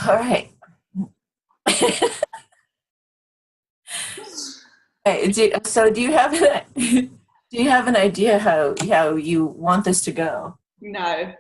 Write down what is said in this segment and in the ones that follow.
All right. Hey, do you have do you have an idea how you want this to go? No.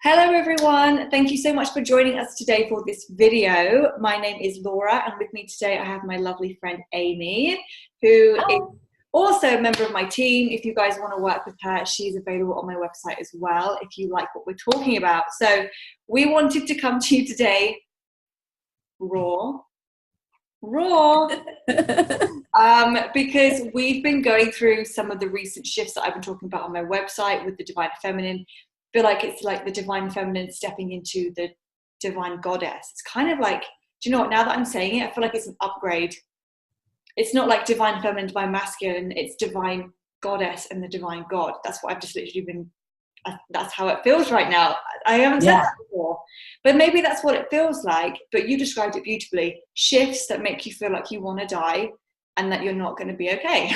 Hello everyone, thank you so much for joining us today for this video. My name is Laura and with me today I have my lovely friend Amy, who is also a member of my team. If you guys want to work with her, she's available on my website as well if you like what we're talking about. So we wanted to come to you today raw, because we've been going through some of the recent shifts that I've been talking about on my website with the Divine Feminine. Feel like it's like the Divine Feminine stepping into the Divine Goddess. It's kind of like, do you know what, now that I'm saying it, I feel like it's an upgrade. It's not like Divine Feminine, Divine Masculine, it's Divine Goddess and the Divine God. That's what I've just literally been, that's how it feels right now. I haven't said that before, but maybe that's what it feels like, but you described it beautifully. Shifts that make you feel like you want to die and that you're not going to be okay.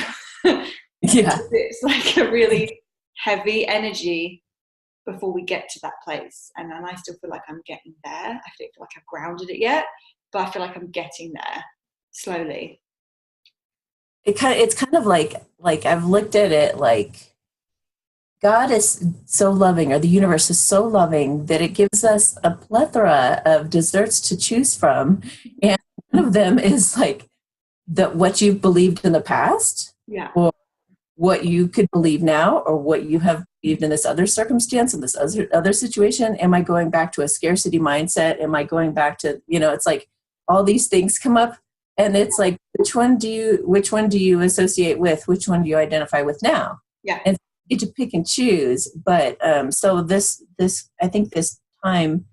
Yeah. It's like a really heavy energy before we get to that place, and then I still feel like I'm getting there. I don't feel like I've grounded it yet, but I feel like I'm getting there slowly. It's kind of like I've looked at it like God is so loving, or the universe is so loving that it gives us a plethora of desserts to choose from, and one of them is like what you've believed in the past, or what you could believe now, or what you have believed in this other circumstance, in this other situation. Am I going back to a scarcity mindset? Am I going back to, it's like all these things come up, and it's like, which one do you associate with? Which one do you identify with now? Yeah. And you get to pick and choose. But so this I think this time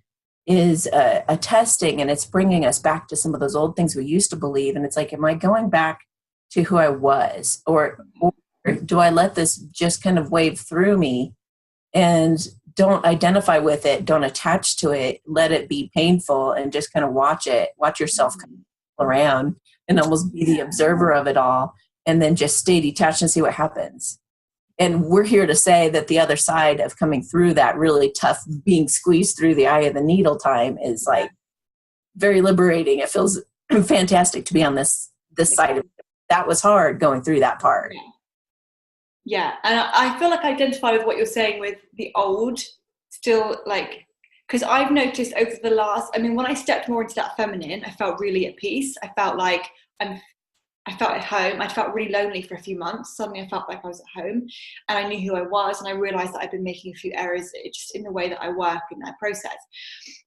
is a testing, and it's bringing us back to some of those old things we used to believe. And it's like, am I going back to who I was, or do I let this just kind of wave through me and don't identify with it, don't attach to it, let it be painful, and just kind of watch yourself come around and almost be the observer of it all, and then just stay detached and see what happens. And we're here to say that the other side of coming through that really tough, being squeezed through the eye of the needle time is like very liberating. It feels fantastic to be on this side of it. That was hard going through that part. Yeah, and I feel like I identify with what you're saying with the old, still, like, because I've noticed over the last, when I stepped more into that feminine, I felt really at peace. I felt like I felt at home. I felt really lonely for a few months. Suddenly I felt like I was at home, and I knew who I was, and I realized that I've been making a few errors just in the way that I work in that process.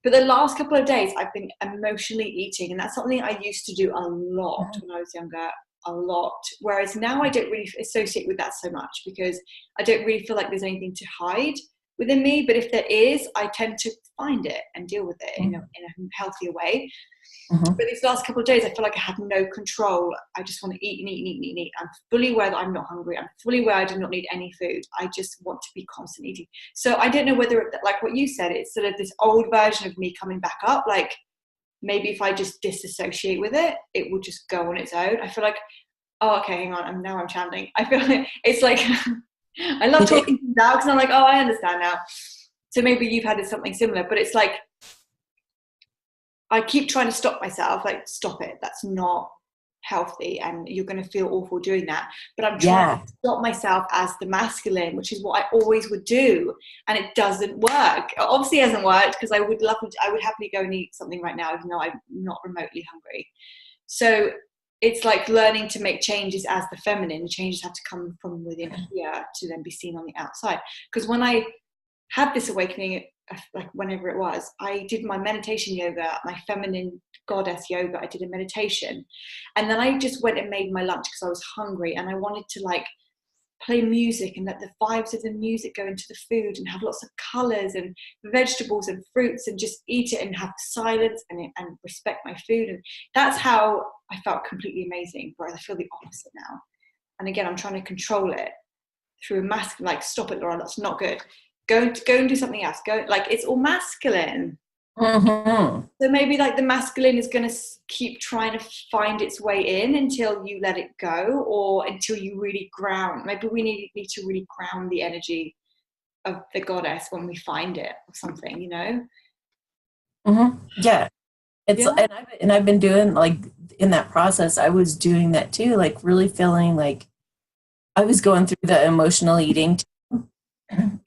But the last couple of days I've been emotionally eating, and that's something I used to do a lot when I was younger. A lot, whereas now I don't really associate with that so much, because I don't really feel like there's anything to hide within me, but if there is, I tend to find it and deal with it in a healthier way. But these last couple of days I feel like I have no control. I just want to eat and eat and eat and eat and eat. I'm fully aware that I'm not hungry. I'm fully aware I do not need any food. I just want to be constantly eating. So I don't know whether, like what you said, it's sort of this old version of me coming back up, like maybe if I just disassociate with it, it will just go on its own. I feel like, oh, okay, hang on, now I'm channeling. I feel like it's like, I love talking to you now because I'm like, oh, I understand now. So maybe you've had something similar, but it's like, I keep trying to stop myself, like, stop it. That's not healthy, and you're going to feel awful doing that. But I'm trying to stop myself as the masculine, which is what I always would do, and it doesn't work. It obviously hasn't worked, because I would happily go and eat something right now, even though I'm not remotely hungry. So it's like learning to make changes as the feminine. The changes have to come from within here to then be seen on the outside. Because when I had this awakening, like whenever it was, I did my meditation yoga, my feminine goddess yoga. I did a meditation, and then I just went and made my lunch because I was hungry, and I wanted to like play music and let the vibes of the music go into the food, and have lots of colors and vegetables and fruits, and just eat it and have silence and respect my food. And that's how I felt completely amazing, whereas I feel the opposite now. And again, I'm trying to control it through a mask, like, stop it, Laura, that's not good. Go and do something else. Go, like, it's all masculine. Mm-hmm. So maybe like the masculine is going to keep trying to find its way in until you let it go, or until you really ground. Maybe we need to really ground the energy of the goddess when we find it, or something, you know? Mm-hmm. Yeah. And I've been doing, like, in that process, I was doing that too, like really feeling like I was going through the emotional eating too,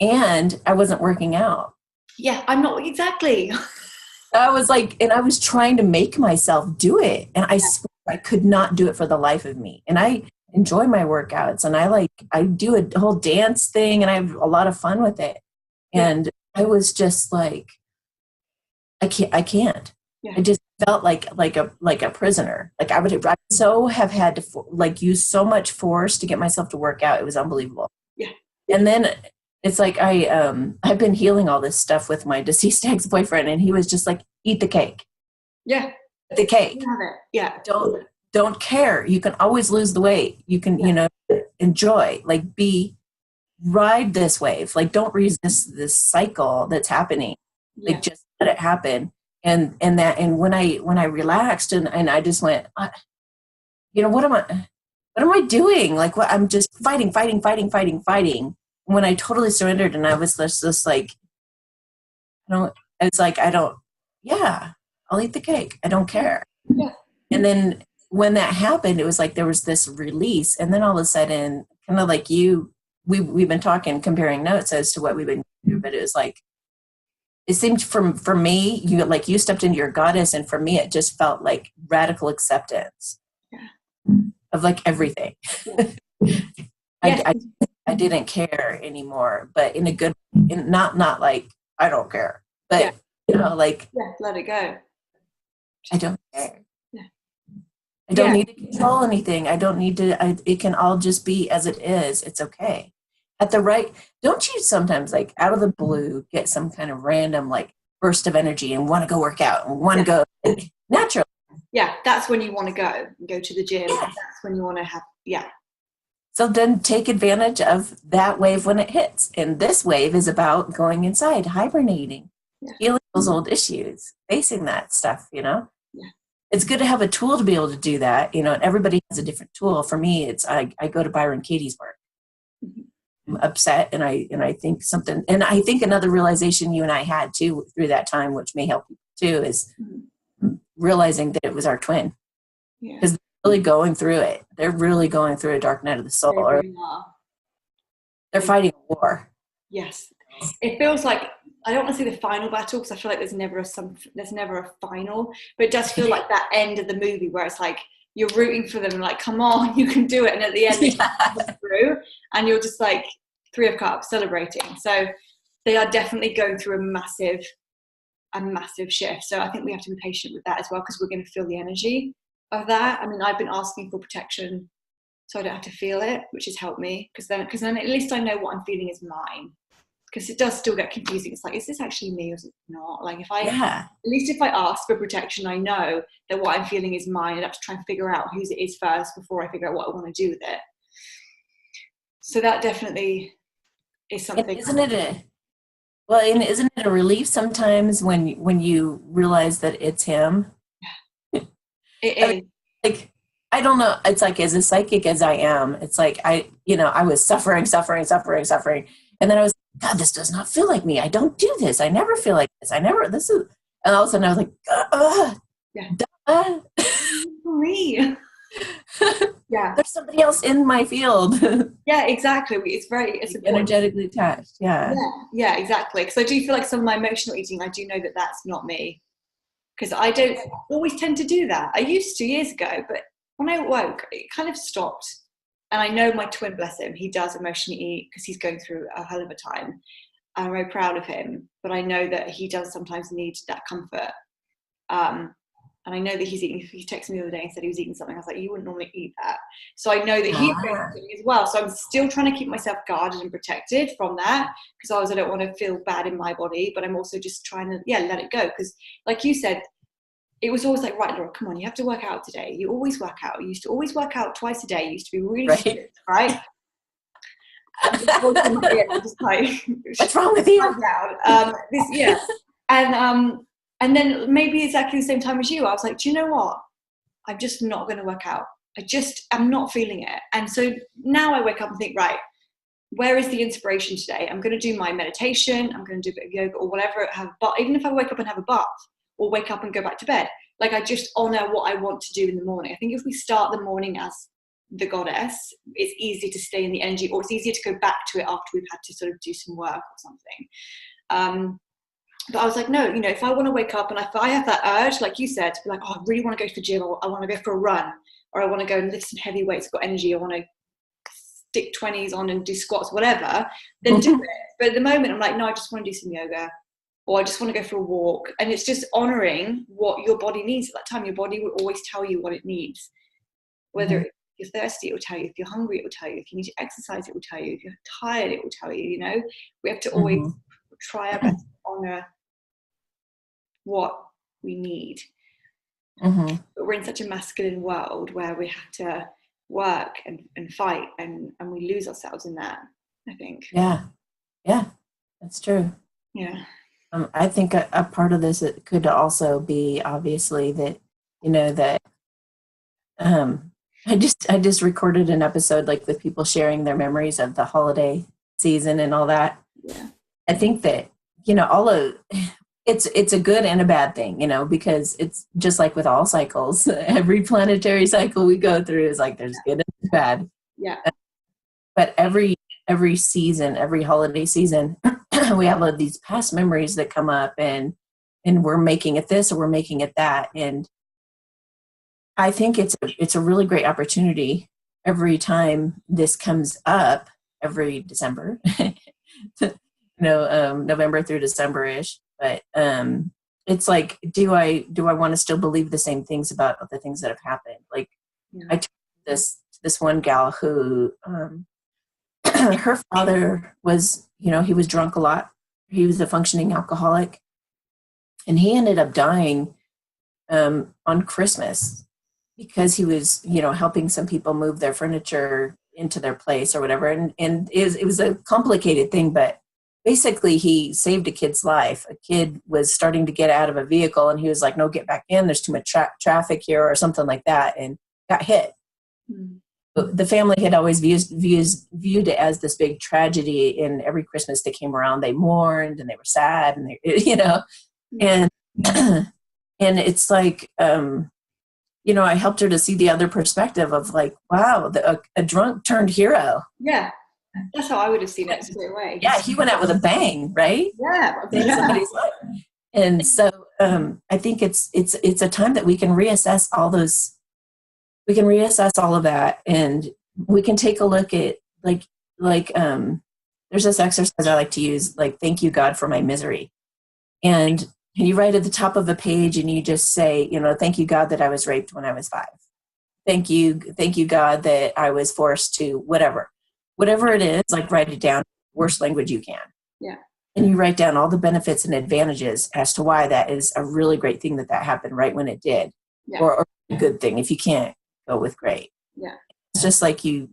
and I wasn't working out. Yeah, I'm not exactly. I was like, and I was trying to make myself do it, and I swear I could not do it for the life of me. And I enjoy my workouts, and I do a whole dance thing, and I have a lot of fun with it. And I was just like, I can't. Yeah. I just felt like a prisoner. Like I so have had to like use so much force to get myself to work out. It was unbelievable. Yeah. And then it's like I've been healing all this stuff with my deceased ex-boyfriend, and he was just like, eat the cake. Yeah. The cake. You have it. Yeah. Don't care. You can always lose the weight. You can, enjoy, like, ride this wave. Like, don't resist this cycle that's happening. Yeah. Like, just let it happen. And when I relaxed and I just went, what am I doing? Like, what, I'm just fighting. When I totally surrendered, and I was just like, I'll eat the cake. I don't care. Yeah. And then when that happened, it was like there was this release. And then all of a sudden, kind of like we've been comparing notes as to what we've been doing, but it was like, it seemed for me, you stepped into your goddess, and for me, it just felt like radical acceptance of like everything. I didn't care anymore, but in a good, not like I don't care, but let it go. I don't care. Yeah. I don't need to control anything. I don't need to. It can all just be as it is. It's okay. Don't you sometimes, like, out of the blue, get some kind of random, like, burst of energy and want to go work out and want to go naturally? Yeah, that's when you want to go to the gym. Yeah. That's when you want to have, So then take advantage of that wave when it hits. And this wave is about going inside, hibernating, healing those old issues, facing that stuff, Yeah. It's good to have a tool to be able to do that, and everybody has a different tool. For me, it's I go to Byron Katie's work. Mm-hmm. I'm upset, and I think something, and I think another realization you and I had too through that time, which may help you too, is realizing that it was our twin. Because they're really going through it. They're really going through a dark night of the soul. They're fighting a war. Yes. It feels like, I don't want to say the final battle, because I feel like there's never a final, but it does feel like that end of the movie where it's like you're rooting for them, like, come on, you can do it, and at the end they come through, and you're just like Three of Cups celebrating. So they are definitely going through a massive shift. So I think we have to be patient with that as well, because we're going to feel the energy of that. I mean, I've been asking for protection so I don't have to feel it, which has helped me, because then at least I know what I'm feeling is mine. Because it does still get confusing. It's like, is this actually me or is it not? Like, at least if I ask for protection, I know that what I'm feeling is mine. I have to try and figure out whose it is first before I figure out what I want to do with it. So that definitely is something. And isn't it a relief sometimes when you realize that it's him? It is. Like, I don't know. It's like, as a psychic as I am, it's like I was suffering. And then I was, God, this does not feel like me. I don't do this. I never feel like this. And all of a sudden I was like, For me. Yeah. There's somebody else in my field. Yeah, exactly. It's Energetically attached. Yeah. Yeah, exactly. Because I do feel like some of my emotional eating, I do know that that's not me. Because I don't always tend to do that. I used to years ago, but when I woke, it kind of stopped. And I know my twin, bless him, he does emotionally eat because he's going through a hell of a time. I'm very proud of him, but I know that he does sometimes need that comfort. And I know that he's eating. He texted me the other day and said he was eating something. I was like, you wouldn't normally eat that. So I know that he's going through something as well. So I'm still trying to keep myself guarded and protected from that, because I don't want to feel bad in my body, but I'm also just trying to, let it go. Because like you said, it was always like, right, Laura, come on, you have to work out today. You always work out. You used to always work out twice a day. You used to be really strict, right? Just like, what's wrong with you? And then maybe exactly the same time as you, I was like, do you know what? I'm just not going to work out. I'm not feeling it. And so now I wake up and think, right, where is the inspiration today? I'm going to do my meditation. I'm going to do a bit of yoga or whatever. Even if I wake up and have a bath or wake up and go back to bed, like I just honor what I want to do in the morning. I think if we start the morning as the goddess, it's easier to stay in the energy, or it's easier to go back to it after we've had to sort of do some work or something. But I was like, no, if I want to wake up and if I have that urge, like you said, to be like, oh, I really want to go to the gym, or I want to go for a run, or I want to go and lift some heavy weights, got energy, I want to stick 20s on and do squats, whatever, then do it. But at the moment, I'm like, no, I just want to do some yoga, or I just want to go for a walk. And it's just honoring what your body needs at that time. Your body will always tell you what it needs. Whether you're thirsty, it will tell you. If you're hungry, it will tell you. If you need to exercise, it will tell you. If you're tired, it will tell you. We have to always try our best to honor what we need. But we're in such a masculine world where we have to work and fight, and we lose ourselves in that, I think. Yeah, that's true. Yeah. I think a part of this, it could also be obviously that, that I just recorded an episode like with people sharing their memories of the holiday season and all that. Yeah. I think that, all of it's a good and a bad thing, because it's just like with all cycles. Every planetary cycle we go through is like there's good and bad. Yeah. But every season, every holiday season, we have these past memories that come up, and we're making it this or we're making it that. And I think it's a really great opportunity every time this comes up, every December, November through December-ish. But it's like, do I want to still believe the same things about the things that have happened? Like, I told this one gal who her father was, he was drunk a lot. He was a functioning alcoholic, and he ended up dying on Christmas because he was, helping some people move their furniture into their place or whatever. And it was a complicated thing, but basically he saved a kid's life. A kid was starting to get out of a vehicle, and he was like, no, get back in. There's too much traffic here or something like that, and got hit. The family had always viewed it as this big tragedy, and every Christmas they came around, they mourned and they were sad, and and and it's like, I helped her to see the other perspective of like, wow, a drunk turned hero. Yeah, that's how I would have seen it straight away. Yeah, he went out with a bang, right? Yeah. Somebody's life. And so I think it's a time that we can reassess all those. We can reassess all of that, and we can take a look at like there's this exercise I like to use, like, thank you, God, for my misery. And you write at the top of a page and you just say, thank you, God, that I was raped when I was 5. Thank you, God, that I was forced to whatever it is, like, write it down, worst language you can. Yeah. And you write down all the benefits and advantages as to why that is a really great thing that happened right when it did. Yeah. Or a good thing if you can't go with great. Yeah. It's just like you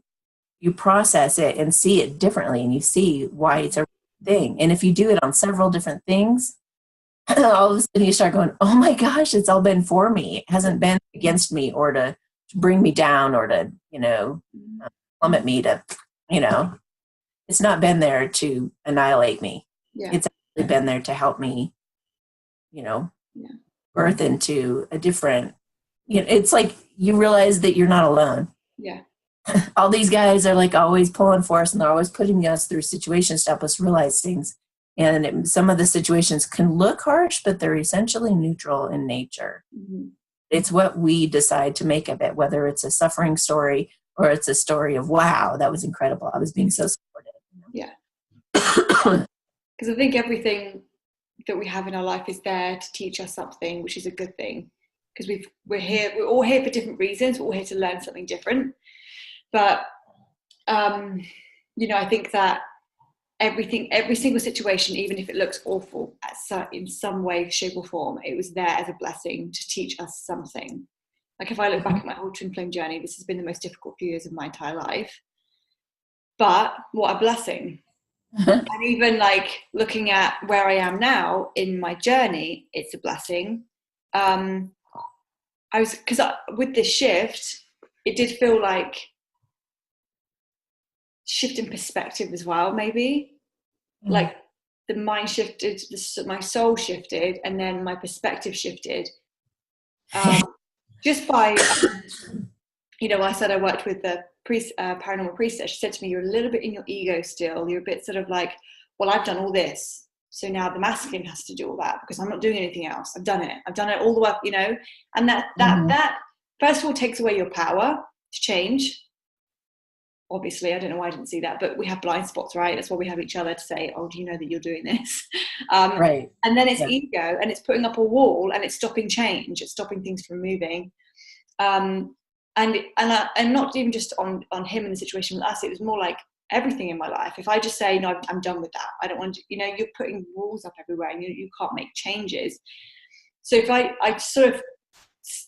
process it and see it differently, and you see why it's a thing. And if you do it on several different things, all of a sudden you start going, oh my gosh, it's all been for me. It hasn't been against me or to bring me down or to, plummet me to, it's not been there to annihilate me. Yeah. It's actually been there to help me, birth into a different you know, it's like you realize that you're not alone. Yeah. All these guys are like always pulling for us, and they're always putting us through situations to help us realize things. And some of the situations can look harsh, but they're essentially neutral in nature. Mm-hmm. It's what we decide to make of it, whether it's a suffering story or it's a story of, wow, that was incredible, I was being so supported. Yeah. Because I think everything that we have in our life is there to teach us something, which is a good thing. Because we're all here for different reasons. We're all here to learn something different. But you know, I think that every single situation, even if it looks awful in some way, shape or form, it was there as a blessing to teach us something. Like if I look back at my whole twin flame journey, this has been the most difficult few years of my entire life. But what a blessing. And even like looking at where I am now in my journey, it's a blessing. With this shift, it did feel like shift in perspective as well, maybe. Like the mind shifted, my soul shifted, and then my perspective shifted. Just by, you know, I said I worked with the paranormal priestess. She said to me, you're a little bit in your ego still. You're a bit sort of like, well, I've done all this, so now the masculine has to do all that because I'm not doing anything else. I've done it all the way, you know. And that first of all takes away your power to change. Obviously, I don't know why I didn't see that, but we have blind spots, right? That's why we have each other to say, oh, do you know that you're doing this? Right. And then it's ego, and it's putting up a wall, and it's stopping change. It's stopping things from moving. And not even just on him and the situation with us. It was more like everything in my life. If I just say, no, I'm done with that. I don't want to, you know, you're putting walls up everywhere, and you can't make changes. So if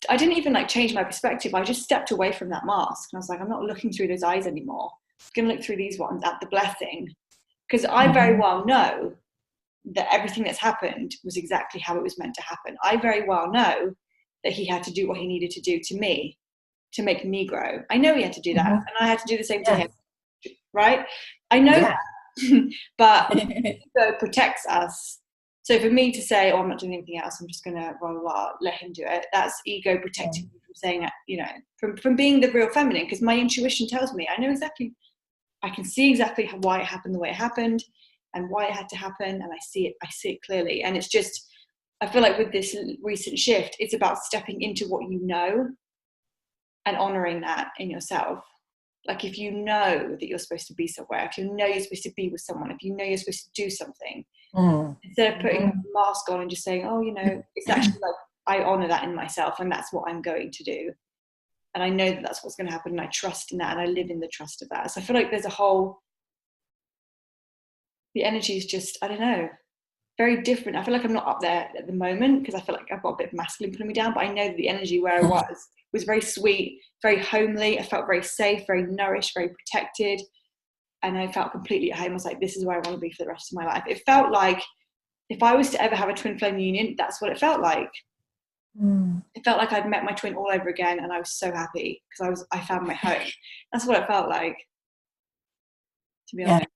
I didn't even like change my perspective. I just stepped away from that mask, and I was like, I'm not looking through those eyes anymore. I'm going to look through these ones at the blessing, because I very well know that everything that's happened was exactly how it was meant to happen. I very well know that he had to do what he needed to do to me to make me grow. I know he had to do that, and I had to do the same to him, right? I know that, but ego protects us. So for me to say, oh, I'm not doing anything else, I'm just going to let him do it, that's ego protecting me from saying, you know, from being the real feminine, because my intuition tells me, I can see exactly why it happened the way it happened and why it had to happen, and I see it clearly. And it's just, I feel like with this recent shift, it's about stepping into what you know and honoring that in yourself. Like if you know that you're supposed to be somewhere, if you know you're supposed to be with someone, if you know you're supposed to do something, instead of putting a mask on and just saying, oh, you know, it's actually like, I honor that in myself, and that's what I'm going to do. And I know that that's what's going to happen, and I trust in that, and I live in the trust of that. So I feel like there's the energy is just, I don't know, very different. I feel like I'm not up there at the moment because I feel like I've got a bit of masculine pulling me down, but I know that the energy where I was very sweet, very homely. I felt very safe, very nourished, very protected. And I felt completely at home. I was like, this is where I want to be for the rest of my life. It felt like if I was to ever have a twin flame union, that's what it felt like. It felt like I'd met my twin all over again, and I was so happy because I found my home. That's what it felt like, to be honest.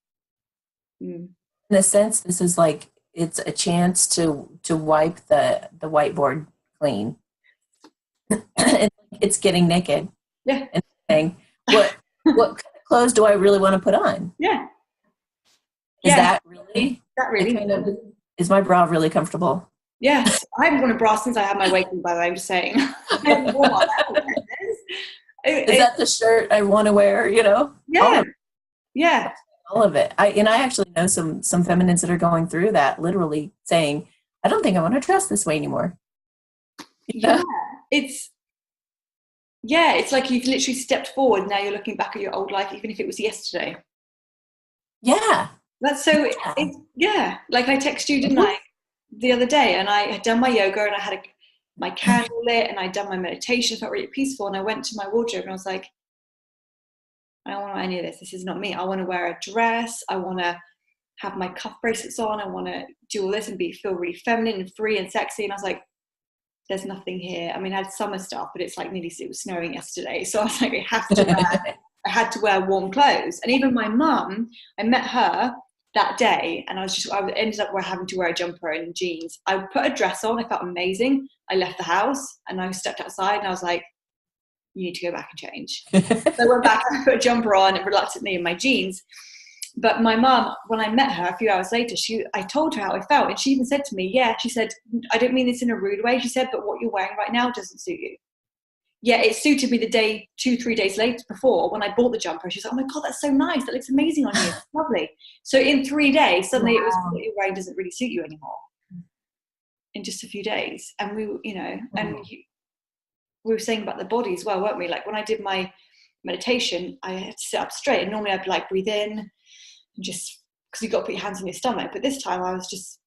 In a sense, this is like, it's a chance to wipe the whiteboard clean. It's getting naked. Yeah. And saying, what kind of clothes do I really want to put on? Yeah. That really kind of, is my bra really comfortable? Yes. I haven't worn a bra since I had my awakening, by the way, I'm just saying. I haven't worn one. Is that the shirt I want to wear, you know? Yeah. All of it. I actually know some feminines that are going through that, literally saying, I don't think I want to dress this way anymore. Yeah. It's like you've literally stepped forward. Now you're looking back at your old life, even if it was yesterday. Yeah. That's so, like I texted you, didn't I, the other day, and I had done my yoga, and I had my candle lit, and I'd done my meditation, felt really peaceful, and I went to my wardrobe, and I was like, I don't want any of this. This is not me. I want to wear a dress. I want to have my cuff bracelets on. I want to do all this and feel really feminine and free and sexy. And I was like, there's nothing here. I mean, I had summer stuff, but it's like it was snowing yesterday. So I was like, I had to wear warm clothes. And even my mum, I met her that day, and I ended up having to wear a jumper and jeans. I put a dress on. I felt amazing, I left the house and I stepped outside and I was like, you need to go back and change. So I went back, I put a jumper on and reluctantly in my jeans. But my mum, when I met her a few hours later, I told her how I felt. And she even said to me, yeah, she said, I don't mean this in a rude way. She said, but what you're wearing right now doesn't suit you. Yeah, it suited me the day, 2-3 days later before when I bought the jumper. She's like, oh my God, that's so nice. That looks amazing on you. It's lovely. So in 3 days, suddenly it was what you're wearing doesn't really suit you anymore. In just a few days. And we, and we were saying about the body as well, weren't we? Like when I did my meditation, I had to sit up straight. And normally I'd be like, breathe in, and just, because you've got to put your hands on your stomach. But this time I was just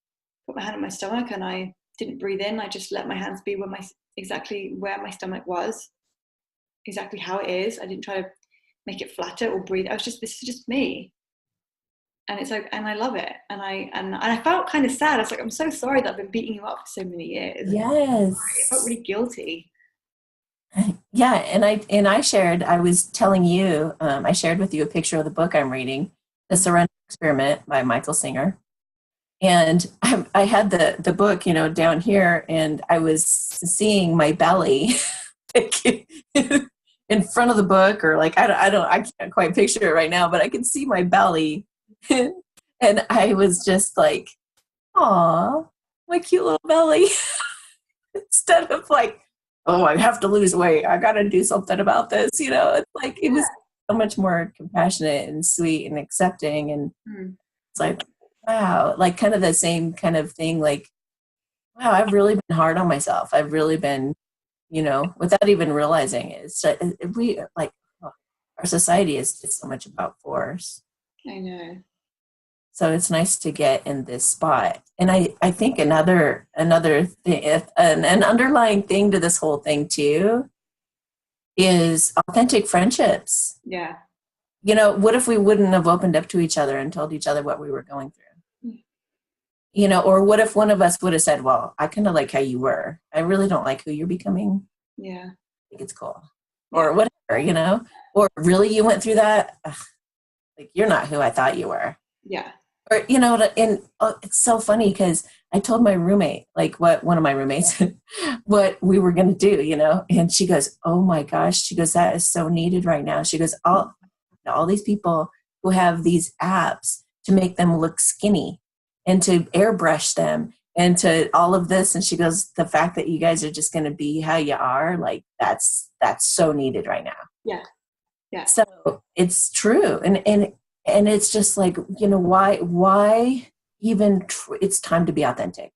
put my hand on my stomach and I didn't breathe in. I just let my hands be exactly where my stomach was, exactly how it is. I didn't try to make it flatter or breathe. I was just, this is just me. And it's like, and I love it. And I felt kind of sad. I was like, I'm so sorry that I've been beating you up for so many years. Yes. I felt really guilty. Yeah. And I shared, I was telling you, I shared with you a picture of the book I'm reading, The Surrender Experiment by Michael Singer. And I had the book, down here, and I was seeing my belly in front of the book, or like, I can't quite picture it right now, but I can see my belly. And I was just like, aw, my cute little belly. Instead of like, oh, I have to lose weight. I got to do something about this. It's like, it was so much more compassionate and sweet and accepting. And it's like, wow, like kind of the same kind of thing. Like, wow, I've really been hard on myself. I've really been, without even realizing it. It's we like, our society is so much about force. I know. So it's nice to get in this spot. And I think another thing, an underlying thing to this whole thing too, is authentic friendships. Yeah. What if we wouldn't have opened up to each other and told each other what we were going through? Or what if one of us would have said, well, I kind of like how you were. I really don't like who you're becoming. Yeah. I think it's cool. Or whatever, or really you went through that? Ugh, like, you're not who I thought you were. Yeah. Or, and it's so funny because I told my roommate, like one of my roommates, what we were going to do, and she goes, oh my gosh, she goes, that is so needed right now. She goes, all these people who have these apps to make them look skinny and to airbrush them and to all of this. And she goes, the fact that you guys are just going to be how you are, like that's so needed right now. Yeah. Yeah. So it's true. And it's just like, why even, it's time to be authentic.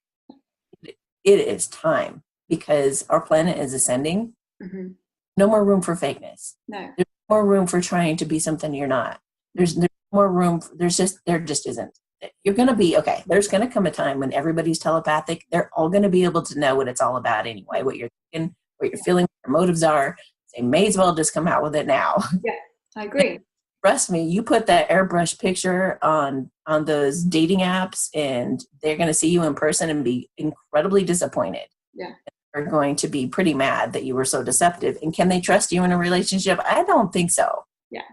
It is time, because our planet is ascending. Mm-hmm. No more room for fakeness. No. There's more room for trying to be something you're not. There's more room. There just isn't. You're going to be, okay, there's going to come a time when everybody's telepathic. They're all going to be able to know what it's all about anyway, what you're thinking, what you're feeling, what your motives are. They may as well just come out with it now. Yeah, I agree. Trust me, you put that airbrush picture on those dating apps and they're going to see you in person and be incredibly disappointed. Yeah. They're going to be pretty mad that you were so deceptive. And can they trust you in a relationship? I don't think so. Yeah.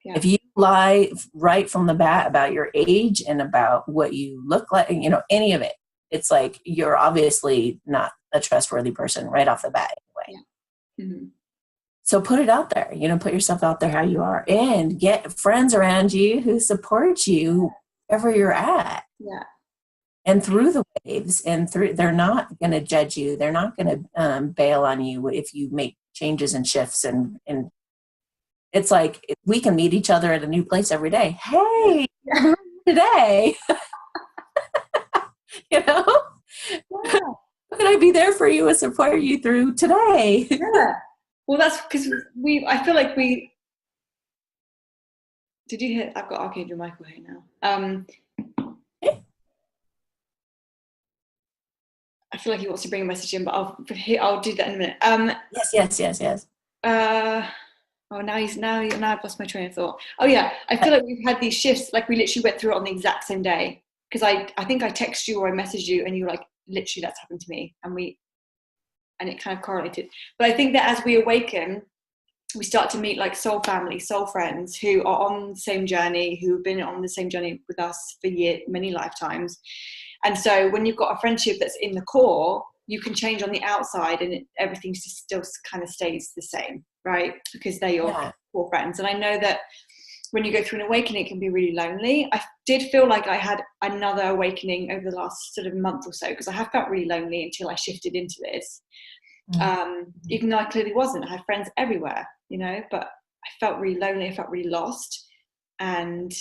Yeah. If you lie right from the bat about your age and about what you look like, any of it, it's like you're obviously not a trustworthy person right off the bat anyway. Yeah. Mm-hmm. So put it out there, put yourself out there how you are, and get friends around you who support you wherever you're at. Yeah. And through the waves, they're not going to judge you. They're not going to bail on you if you make changes and shifts. And it's like, we can meet each other at a new place every day. Hey, today, Yeah. How can I be there for you and support you through today? Yeah. Well, that's because I feel like did you hear, I've got Archangel Michael here now. I feel like he wants to bring a message in, but I'll do that in a minute. Yes. Now I've lost my train of thought. Oh yeah, I feel like we've had these shifts, like we literally went through it on the exact same day. Because I think I texted you or I messaged you and you were like, literally that's happened to me. And it kind of correlated. But I think that as we awaken, we start to meet like soul family, soul friends who are on the same journey, who've been on the same journey with us for many lifetimes. And so when you've got a friendship that's in the core, you can change on the outside and everything just still kind of stays the same, right? Because they're your core friends. And I know that when you go through an awakening, it can be really lonely. I did feel like I had another awakening over the last sort of month or so, because I have felt really lonely until I shifted into this. Even though I clearly wasn't. I had friends everywhere, you know, but I felt really lonely. I felt really lost. And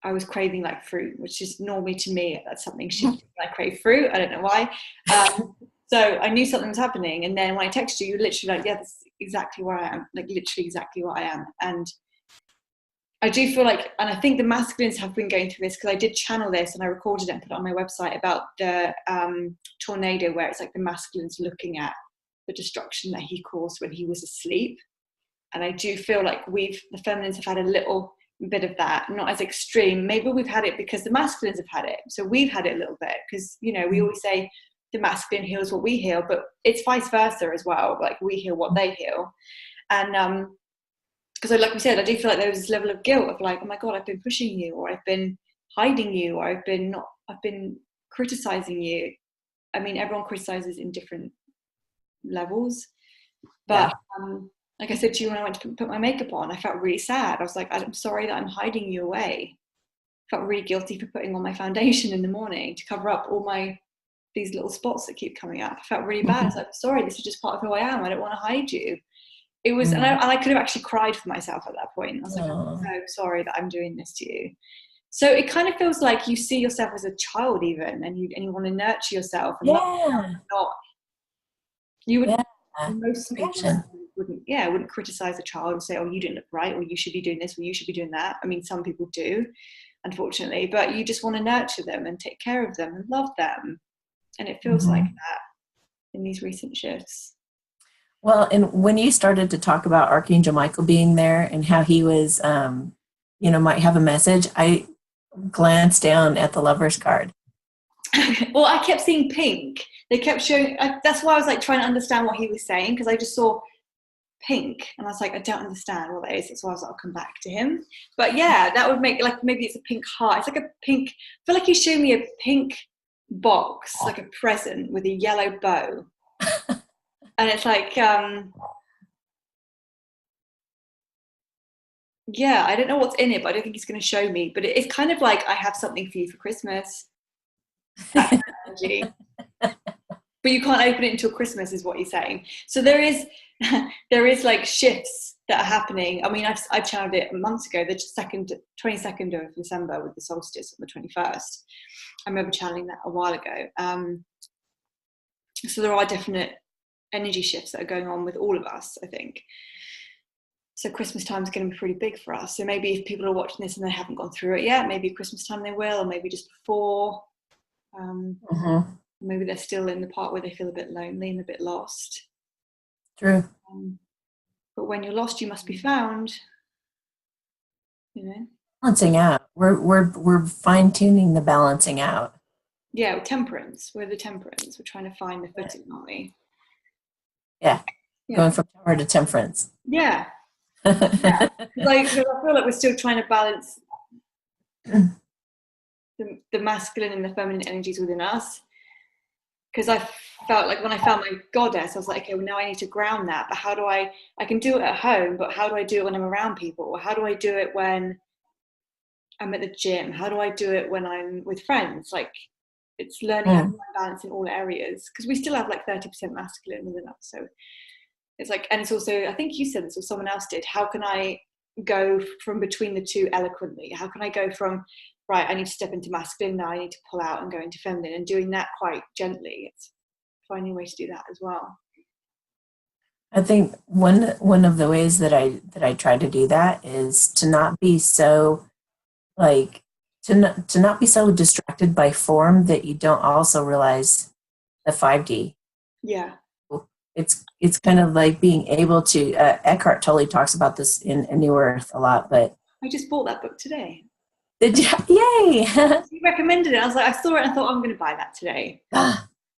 I was craving like fruit, which is normally to me, that's something shifted when I crave fruit. I don't know why. So I knew something was happening. And then when I texted you, you were literally like, yeah, that's exactly where I am. Like literally exactly what I am. And I do feel like, and I think the masculines have been going through this, because I did channel this and I recorded it and put it on my website about the tornado, where it's like the masculines looking at the destruction that he caused when he was asleep. And I do feel like the feminines have had a little bit of that, not as extreme. Maybe we've had it because the masculines have had it. So we've had it a little bit, because, you know, we always say the masculine heals what we heal, but it's vice versa as well. Like we heal what they heal. And because like we said, I do feel like there was this level of guilt of like, oh my God, I've been pushing you, or I've been hiding you, or I've been criticizing you. I mean, everyone criticizes in different levels, but like I said to you, when I went to put my makeup on, I felt really sad. I was like, I'm sorry that I'm hiding you away. I felt really guilty for putting on my foundation in the morning to cover up all these little spots that keep coming up. I felt really bad. I was like, sorry, this is just part of who I am. I don't want to hide you. It was, and I could have actually cried for myself at that point. I was like, I'm so sorry that I'm doing this to you. So it kind of feels like you see yourself as a child even, and you want to nurture yourself. And most people wouldn't criticize a child and say, oh, you didn't look right, or you should be doing this, or you should be doing that. I mean, some people do, unfortunately, but you just want to nurture them and take care of them and love them. And it feels like that in these recent shifts. Well, and when you started to talk about Archangel Michael being there and how he was, might have a message, I glanced down at the Lover's card. Well, I kept seeing pink. They kept showing, that's why I was like trying to understand what he was saying, because I just saw pink and I was like, I don't understand what that is. That's why I was like, I'll come back to him. But yeah, that would make, like, maybe it's a pink heart. It's like a pink, I feel like he showed me a pink box, like a present with a yellow bow. And it's like, I don't know what's in it, but I don't think he's going to show me. But it's kind of like, I have something for you for Christmas. That's energy. But you can't open it until Christmas, is what he's saying. So there is like shifts that are happening. I mean, I channeled it months ago, the 22nd of December with the solstice on the 21st. I remember channeling that a while ago. So there are definite energy shifts that are going on with all of us, I think. So Christmas time is going to be pretty big for us. So maybe if people are watching this and they haven't gone through it yet, maybe Christmas time they will, or maybe just before. Maybe they're still in the part where they feel a bit lonely and a bit lost. True. But when you're lost, you must be found. You know, balancing out. We're fine tuning the balancing out. Yeah, temperance. We're the temperance. We're trying to find the footing, aren't we? Yeah. Going from tower to temperance. Yeah. Like, I feel like we're still trying to balance the masculine and the feminine energies within us. Because I felt like when I found my goddess, I was like, okay, well, now I need to ground that. But how do I can do it at home, but how do I do it when I'm around people? Or how do I do it when I'm at the gym? How do I do it when I'm with friends? Like, it's learning how to find balance in all areas. Because we still have like 30% masculine within us. So it's like, and it's also, I think you said this or someone else did, how can I go from between the two eloquently? How can I go from, right, I need to step into masculine, now I need to pull out and go into feminine, and doing that quite gently. It's finding a way to do that as well. I think one of the ways that I try to do that is to not be so like to not be so distracted by form that you don't also realize the 5D. Yeah. It's kind of like being able to Eckhart Tolle talks about this in A New Earth a lot, but I just bought that book today. Did you? Yay! You recommended it. I was like, I saw it and I thought, I'm going to buy that today.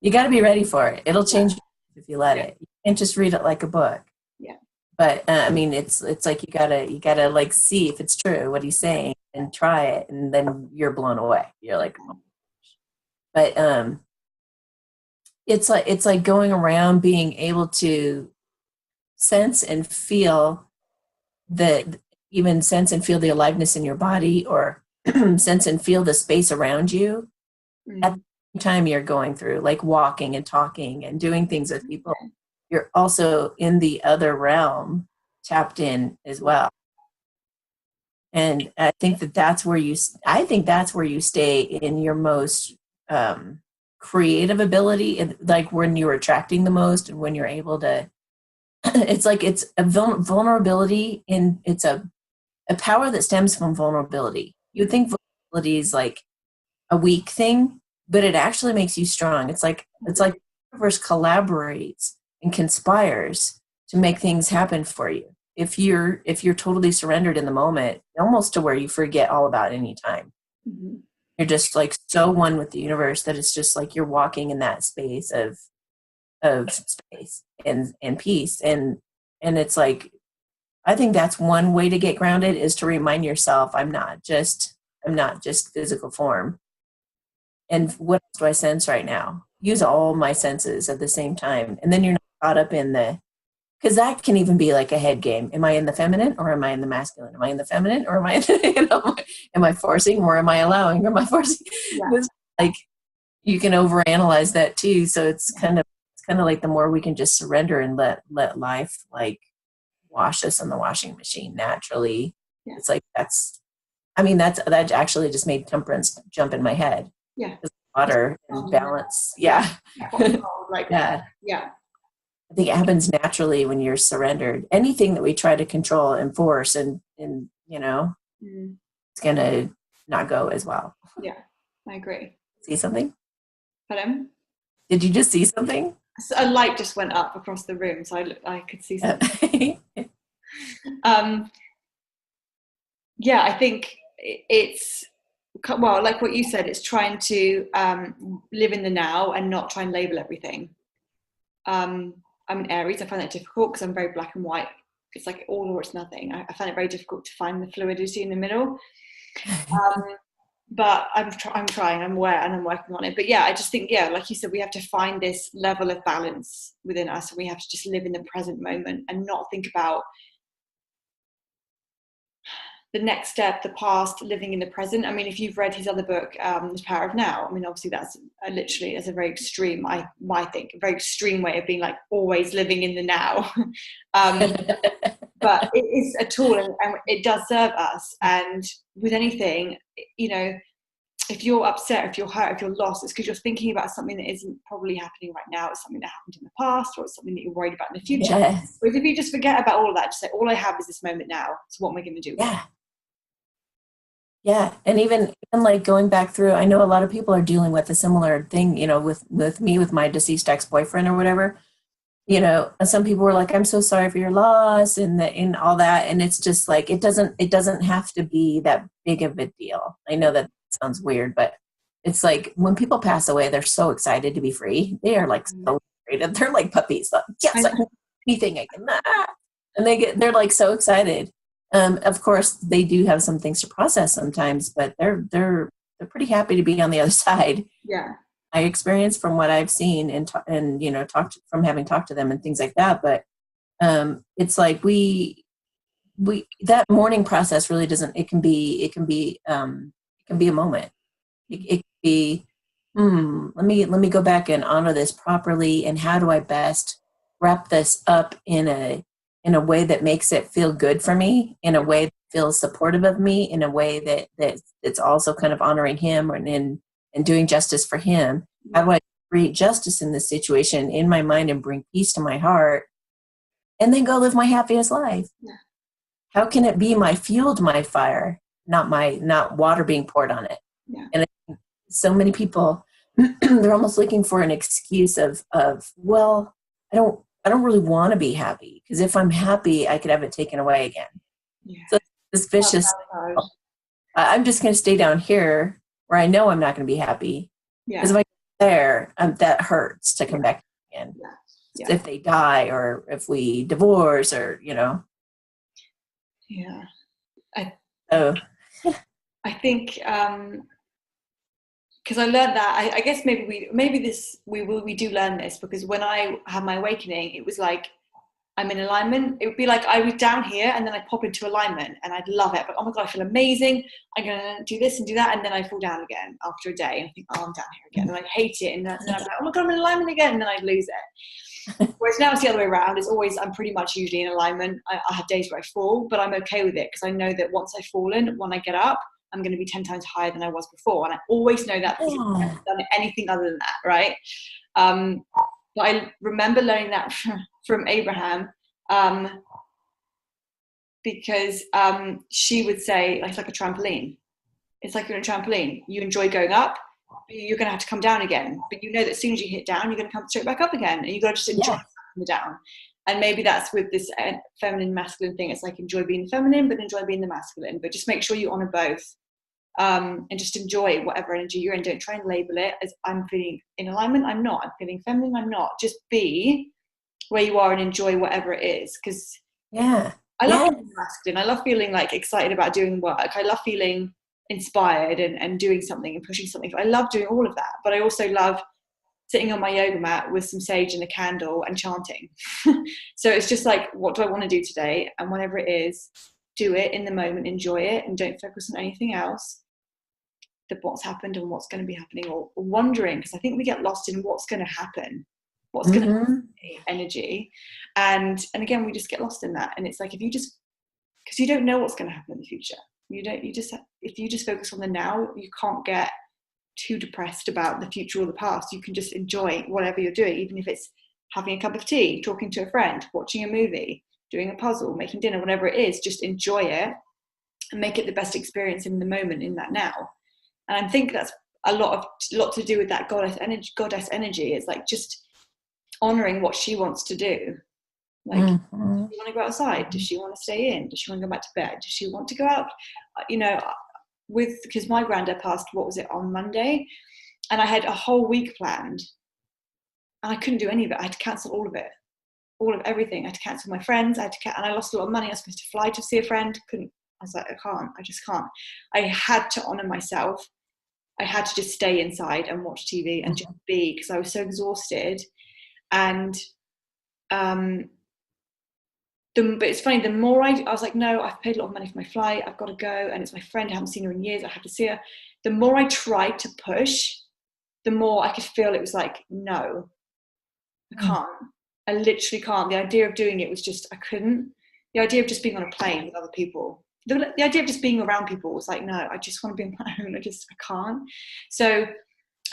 You got to be ready for it. It'll change if you let it. You can't just read it like a book. Yeah. But I mean, it's like you gotta like see if it's true what he's saying and try it, and then you're blown away. You're like, oh. But it's like going around being able to sense and feel the even sense and feel the aliveness in your body, or sense and feel the space around you at the same time you're going through, like walking and talking and doing things with people. You're also in the other realm, tapped in as well. And I think that's where you stay in your most creative ability, and like when you're attracting the most, and when you're able to it's like it's a vulnerability, and it's a power that stems from vulnerability. You would think vulnerability is like a weak thing, but it actually makes you strong. It's like the universe collaborates and conspires to make things happen for you. If you're totally surrendered in the moment, almost to where you forget all about any time. Mm-hmm. You're just like so one with the universe that it's just like you're walking in that space of space and peace. And it's like, I think that's one way to get grounded, is to remind yourself, I'm not just physical form. And what else do I sense right now? Use all my senses at the same time. And then you're not caught up in because that can even be like a head game. Am I in the feminine or am I in the masculine? Am I in the feminine or am I, am I forcing or am I allowing? Or am I forcing? Yeah. Like, you can overanalyze that too. So it's kind of like the more we can just surrender and let life like wash us in the washing machine naturally. Yeah. It's like that actually just made temperance jump in my head. Yeah. Water and balance. Yeah. Yeah. Yeah. I think it happens naturally when you're surrendered. Anything that we try to control and force and it's gonna not go as well. Yeah, I agree. See something? Pardon? Did you just see something? A light just went up across the room, so I could see something. Yeah, I think it's, well, like what you said, it's trying to live in the now and not try and label everything. I'm an Aries. I find that difficult because I'm very black and white. It's like all or it's nothing. I find it very difficult to find the fluidity in the middle. But I'm trying. I'm aware and I'm working on it. But yeah, I just think, yeah, like you said, we have to find this level of balance within us, and we have to just live in the present moment and not think about the next step, the past, living in the present. I mean, if you've read his other book, The Power of Now, I mean, obviously that's a very extreme, I think, a very extreme way of being like always living in the now. But it is a tool, and it does serve us. And with anything, if you're upset, if you're hurt, if you're lost, it's because you're thinking about something that isn't probably happening right now. It's something that happened in the past, or it's something that you're worried about in the future. Yes. Whereas if you just forget about all of that, just say, all I have is this moment now. So what am I going to do? Yeah. Yeah. And even like going back through, I know a lot of people are dealing with a similar thing, with me, with my deceased ex-boyfriend or whatever. Some people were like, I'm so sorry for your loss and all that. And it's just like, it doesn't have to be that big of a deal. I know that sounds weird, but it's like when people pass away, they're so excited to be free. They are like so excited. They're like puppies. Like, yes, I can do anything I can. And they're like so excited. Of course, they do have some things to process sometimes, but they're pretty happy to be on the other side. Yeah. I experience from what I've seen and from having talked to them and things like that. But it's like we that mourning process really doesn't. It can be a moment. It can be let me go back and honor this properly, and how do I best wrap this up in a way that makes it feel good for me, in a way that feels supportive of me, in a way that it's also kind of honoring him and doing justice for him. How do I create justice in this situation in my mind and bring peace to my heart, and then go live my happiest life? Yeah. How can it be my fuel to my fire, not water being poured on it? Yeah. And so many people, they're almost looking for an excuse of well, I don't really want to be happy, because if I'm happy, I could have it taken away again. Yeah. So this vicious, I'm just going to stay down here where I know I'm not going to be happy. Because if I get there, that hurts to come back again. Yeah. Yeah. If they die, or if we divorce, or Yeah. I think because I learned that, I guess maybe we do learn this, because when I had my awakening, it was like, I'm in alignment. It would be like I was down here and then I'd pop into alignment and I'd love it. But oh my God, I feel amazing. I'm going to do this and do that. And then I fall down again after a day and I think, oh, I'm down here again. And I hate it. And then I'm like, oh my God, I'm in alignment again. And then I'd lose it. Whereas now it's the other way around. It's always, I'm pretty much usually in alignment. I have days where I fall, but I'm okay with it because I know that once I've fallen, when I get up, I'm going to be 10 times higher than I was before. And I always know that because I haven't done anything other than that, right? But I remember learning that from Abraham, because she would say, it's like a trampoline. It's like you're on a trampoline. You enjoy going up, but you're going to have to come down again. But you know that as soon as you hit down, you're going to come straight back up again. And you've got to just enjoy coming down. And maybe that's with this feminine, masculine thing. It's like enjoy being the feminine, but enjoy being the masculine. But just make sure you honor both. And just enjoy whatever energy you're in. Don't try and label it as I'm feeling in alignment. I'm not. I'm feeling feminine. I'm not. Just be where you are and enjoy whatever it is. Because I love being masculine. I love feeling like excited about doing work. I love feeling inspired and doing something and pushing something. I love doing all of that. But I also love sitting on my yoga mat with some sage and a candle and chanting. So it's just like, what do I want to do today? And whatever it is, do it in the moment, enjoy it, and don't focus on anything else. That what's happened and what's going to be happening, or wondering, because I think we get lost in what's going to happen, what's going to happen, energy, and again we just get lost in that. And it's like, if you just, because you don't know what's going to happen in the future, if you just focus on the now, you can't get too depressed about the future or the past. You can just enjoy whatever you're doing, even if it's having a cup of tea, talking to a friend, watching a movie, doing a puzzle, making dinner, whatever it is. Just enjoy it and make it the best experience in the moment, in that now. And I think that's a lot to do with that goddess energy. It's like just honoring what she wants to do. Like, does she want to go outside? Does she want to stay in? Does she want to go back to bed? Does she want to go out? Because my granddad passed, on Monday, and I had a whole week planned, and I couldn't do any of it. I had to cancel all of it, all of everything. I had to cancel my friends. And I lost a lot of money. I was supposed to fly to see a friend. Couldn't. I was like, I just can't. I had to honor myself. I had to just stay inside and watch TV and just be, because I was so exhausted. And but it's funny, the more I was like, no, I've paid a lot of money for my flight, I've got to go, and it's my friend, I haven't seen her in years, I have to see her. The more I tried to push, the more I could feel it was like, no, I can't. I literally can't. The idea of doing it was just, I couldn't. The idea of just being on a plane with other people, the idea of just being around people was like, no, I just want to be on my own. I can't. So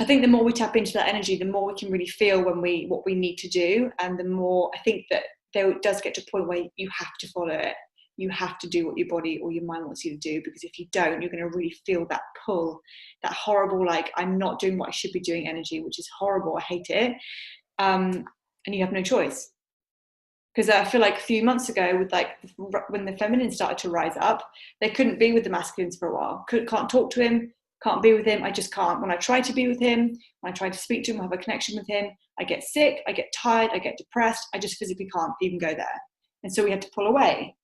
I think the more we tap into that energy, the more we can really feel what we need to do. And the more I think that there does get to a point where you have to follow it. You have to do what your body or your mind wants you to do, because if you don't, you're going to really feel that pull, that horrible, like, I'm not doing what I should be doing energy, which is horrible. I hate it. And you have no choice. Because I feel like a few months ago, with like when the feminine started to rise up, they couldn't be with the masculines for a while. Can't talk to him, can't be with him. I just can't. When I try to be with him, when I try to speak to him, have a connection with him, I get sick, I get tired, I get depressed. I just physically can't even go there. And so we had to pull away,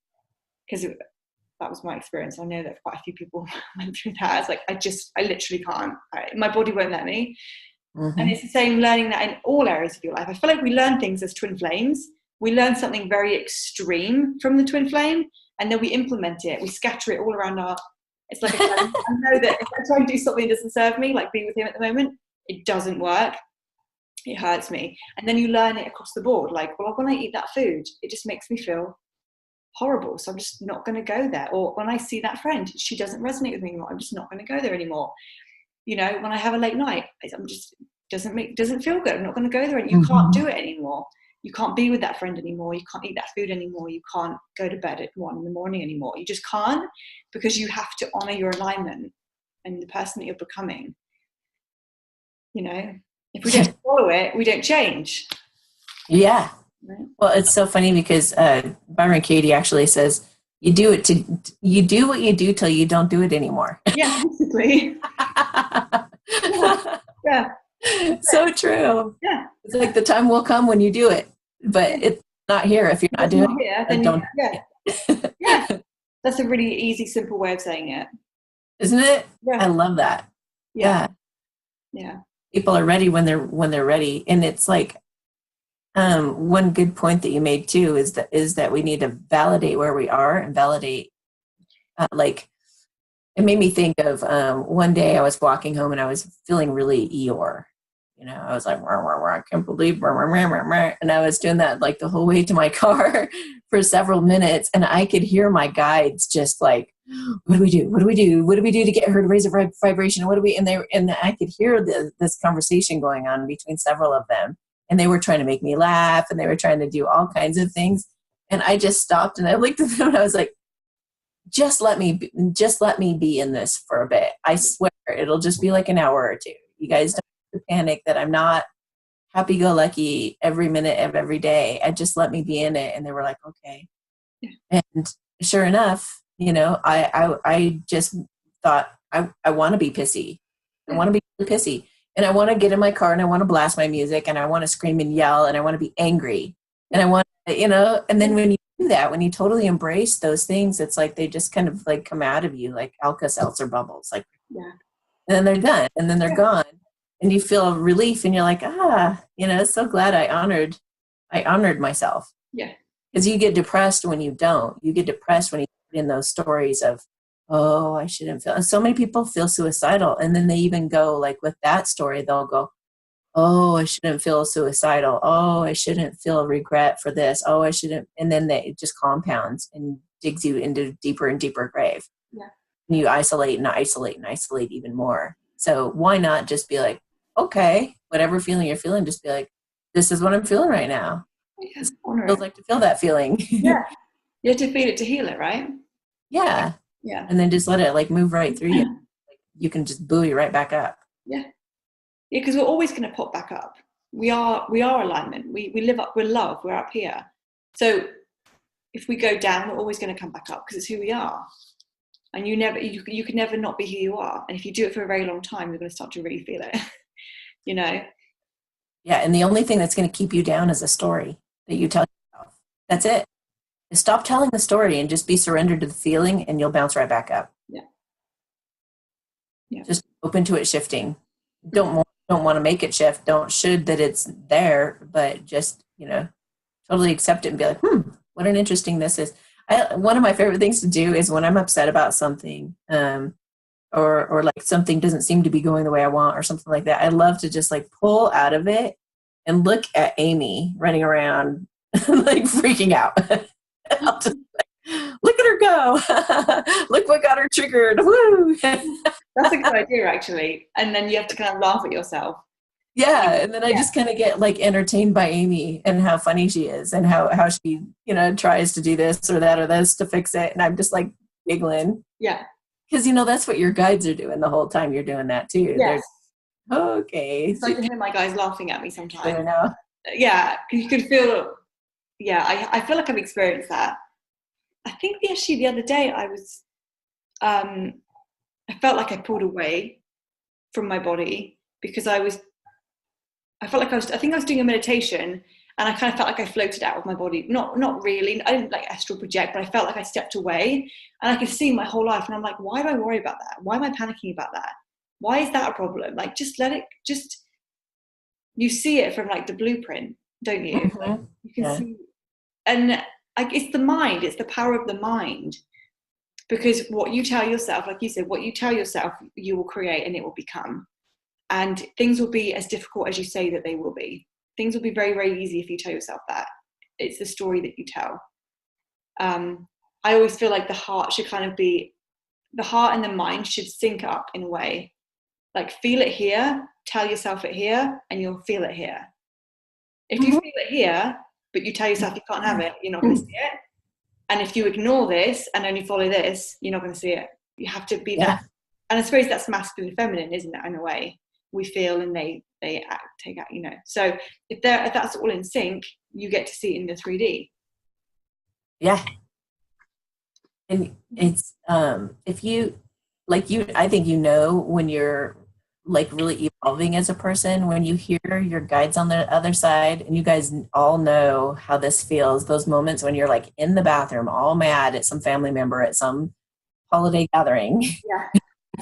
because that was my experience. I know that quite a few people went through that. It's like, I literally can't. My body won't let me. And it's the same learning that in all areas of your life. I feel like we learn things as twin flames. We learn something very extreme from the twin flame, and then we implement it. We scatter it all around it's like, I know that if I try and do something that doesn't serve me, like be with him at the moment, it doesn't work. It hurts me. And then you learn it across the board. Like, well, when I eat that food, it just makes me feel horrible. So I'm just not going to go there. Or when I see that friend, she doesn't resonate with me anymore. I'm just not going to go there anymore. When I have a late night, I'm just, doesn't feel good. I'm not going to go there. And you can't do it anymore. You can't be with that friend anymore. You can't eat that food anymore. You can't go to bed at 1 a.m. anymore. You just can't, because you have to honor your alignment and the person that you're becoming. If we don't follow it, we don't change. Yeah. Right? Well, it's so funny because Byron Katie actually says, you do what you do till you don't do it anymore. Yeah, basically. Yeah. So true. Yeah. It's like the time will come when you do it, but it's not here if you're not doing it. Then don't. Yeah. That's a really easy, simple way of saying it. Isn't it? Yeah. I love that. Yeah. Yeah. People are ready when they're ready. And it's like, one good point that you made too is that we need to validate where we are and validate, like, it made me think of, one day I was walking home and I was feeling really Eeyore. I was like, "Wah, wah, wah, I can't believe," wah, wah, wah, wah, wah," and I was doing that like the whole way to my car for several minutes, and I could hear my guides just like, "What do we do? What do we do? What do we do to get her to raise her vibration? What do we?" And I could hear this conversation going on between several of them, and they were trying to make me laugh, and they were trying to do all kinds of things, and I just stopped and I looked at them and I was like, just let me be in this for a bit. I swear it'll just be like an hour or two. You guys don't have to panic that I'm not happy-go-lucky every minute of every day. Just let me be in it. And they were like, okay. And sure enough, I just thought, I want to be pissy. I want to be really pissy. And I want to get in my car and I want to blast my music and I want to scream and yell and I want to be angry. And I want, and then when you do that, when you totally embrace those things, it's like they just kind of like come out of you like Alka-Seltzer bubbles. Like, yeah. And then they're done and then they're gone. And you feel relief and you're like, so glad I honored myself. Yeah. Because you get depressed when you don't. You get depressed when you put in those stories of, oh, I shouldn't feel. And so many people feel suicidal. And then they even go like with that story, they'll go, oh, I shouldn't feel suicidal. Oh, I shouldn't feel regret for this. Oh, I shouldn't. And then it just compounds and digs you into deeper and deeper grave. Yeah. And you isolate and isolate and isolate even more. So why not just be like, okay, whatever feeling you're feeling, just be like, this is what I'm feeling right now. Yeah, it feels like to feel that feeling. Yeah. You have to feel it to heal it, right? Yeah. Yeah. And then just let it like move right through you. Like, you can just buoy right back up. Yeah. Yeah, because we're always going to pop back up. We are alignment. We live up, we're love, we're up here. So if we go down, we're always going to come back up because it's who we are. And you can never not be who you are. And if you do it for a very long time, you're going to start to really feel it, Yeah, and the only thing that's going to keep you down is a story that you tell yourself. That's it. Stop telling the story and just be surrendered to the feeling and you'll bounce right back up. Yeah. Yeah. Just open to it shifting. Don't want to make it shift. Don't should that it's there, but just, totally accept it and be like, what an interesting this is. One of my favorite things to do is when I'm upset about something, or like something doesn't seem to be going the way I want or something like that, I love to just like pull out of it and look at Amy running around like freaking out. I'll just like, look at her go. Look what got her triggered. Woo. That's a good idea, actually. And then you have to kind of laugh at yourself. Yeah, and then I just kind of get like entertained by Amy and how funny she is and how she, tries to do this or that or this to fix it. And I'm just like giggling. Yeah. Because, that's what your guides are doing the whole time you're doing that too. Yes. Okay. It's like to hear my guys laughing at me sometimes. I know. Yeah, because you can feel, I feel like I've experienced that. I think actually the other day I was, I felt like I pulled away from my body because I think I was doing a meditation and I kind of felt like I floated out of my body. Not really. I didn't like astral project, but I felt like I stepped away and I could see my whole life. And I'm like, why do I worry about that? Why am I panicking about that? Why is that a problem? Like, just let it, you see it from like the blueprint, don't you? Mm-hmm. Like, you can see, and it's the mind, it's the power of the mind. Because what you tell yourself, like you said, what you tell yourself, you will create and it will become. And things will be as difficult as you say that they will be. Things will be very, very easy if you tell yourself that. It's the story that you tell. I always feel like the heart and the mind should sync up in a way. Like feel it here, tell yourself it here, and you'll feel it here. If you feel it here, but you tell yourself you can't have it, you're not going to see it. And if you ignore this and only follow this, you're not going to see it. You have to be that. And I suppose that's masculine and feminine, isn't it, in a way? We feel and they act, take out, So if that's all in sync, you get to see it in the 3D. Yeah. And it's, if you, I think when you're like really evolving as a person, when you hear your guides on the other side, and you guys all know how this feels, those moments when you're like in the bathroom, all mad at some family member at some holiday gathering. Yeah.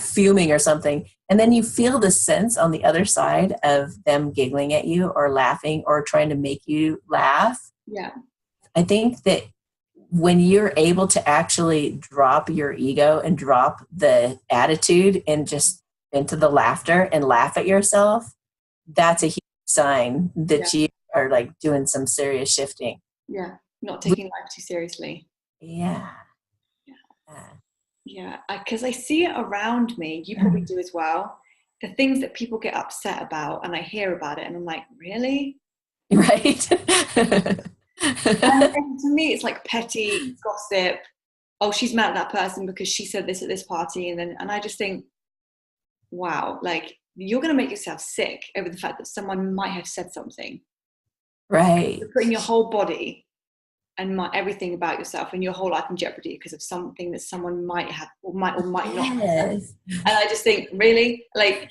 fuming or something. And then you feel the sense on the other side of them giggling at you or laughing or trying to make you laugh. Yeah. I think that when you're able to actually drop your ego and drop the attitude and just into the laughter and laugh at yourself, that's a huge sign that you are like doing some serious shifting. Yeah. Not taking life too seriously. Yeah. Yeah. Because I see it around me. You probably do as well. The things that people get upset about, and I hear about it and I'm like, really? Right. And to me, it's like petty gossip. Oh, she's mad at that person because she said this at this party. And I just think, wow, like you're going to make yourself sick over the fact that someone might have said something. Right. You're putting your whole body and everything about yourself and your whole life in jeopardy because of something that someone might have or might not have said. And I just think, really, like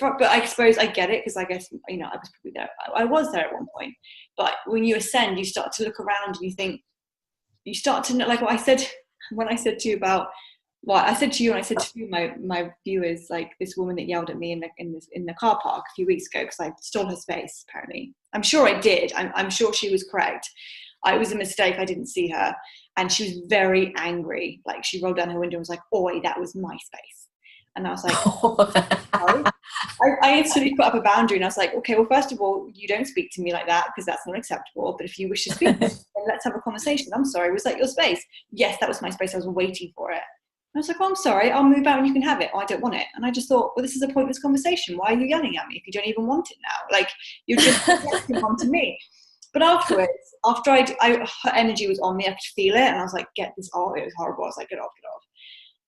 but I suppose I get it because I guess, you know, I was probably there. I was there at one point. But when you ascend, you start to look around and you think, you start to know, like what I said, when I said to you about, well, I said to you and I said to you, my viewers, like this woman that yelled at me in the car park a few weeks ago because I stole her space, apparently. I'm sure I did. I'm sure she was correct. It was a mistake. I didn't see her. And she was very angry. Like she rolled down her window and was like, "Oi, that was my space." And I was like, sorry. I instantly put up a boundary and I was like, okay, well, first of all, you don't speak to me like that because that's not acceptable. But if you wish to speak, then let's have a conversation. I'm sorry, was that your space? Yes, that was my space. I was waiting for it. And I was like, oh, I'm sorry, I'll move out and you can have it. Oh, I don't want it. And I just thought, well, this is a pointless conversation. Why are you yelling at me if you don't even want it now? Like, you're just projecting onto me. But afterwards, after her energy was on me, I could feel it. And I was like, get this off. It was horrible. I was like, get off.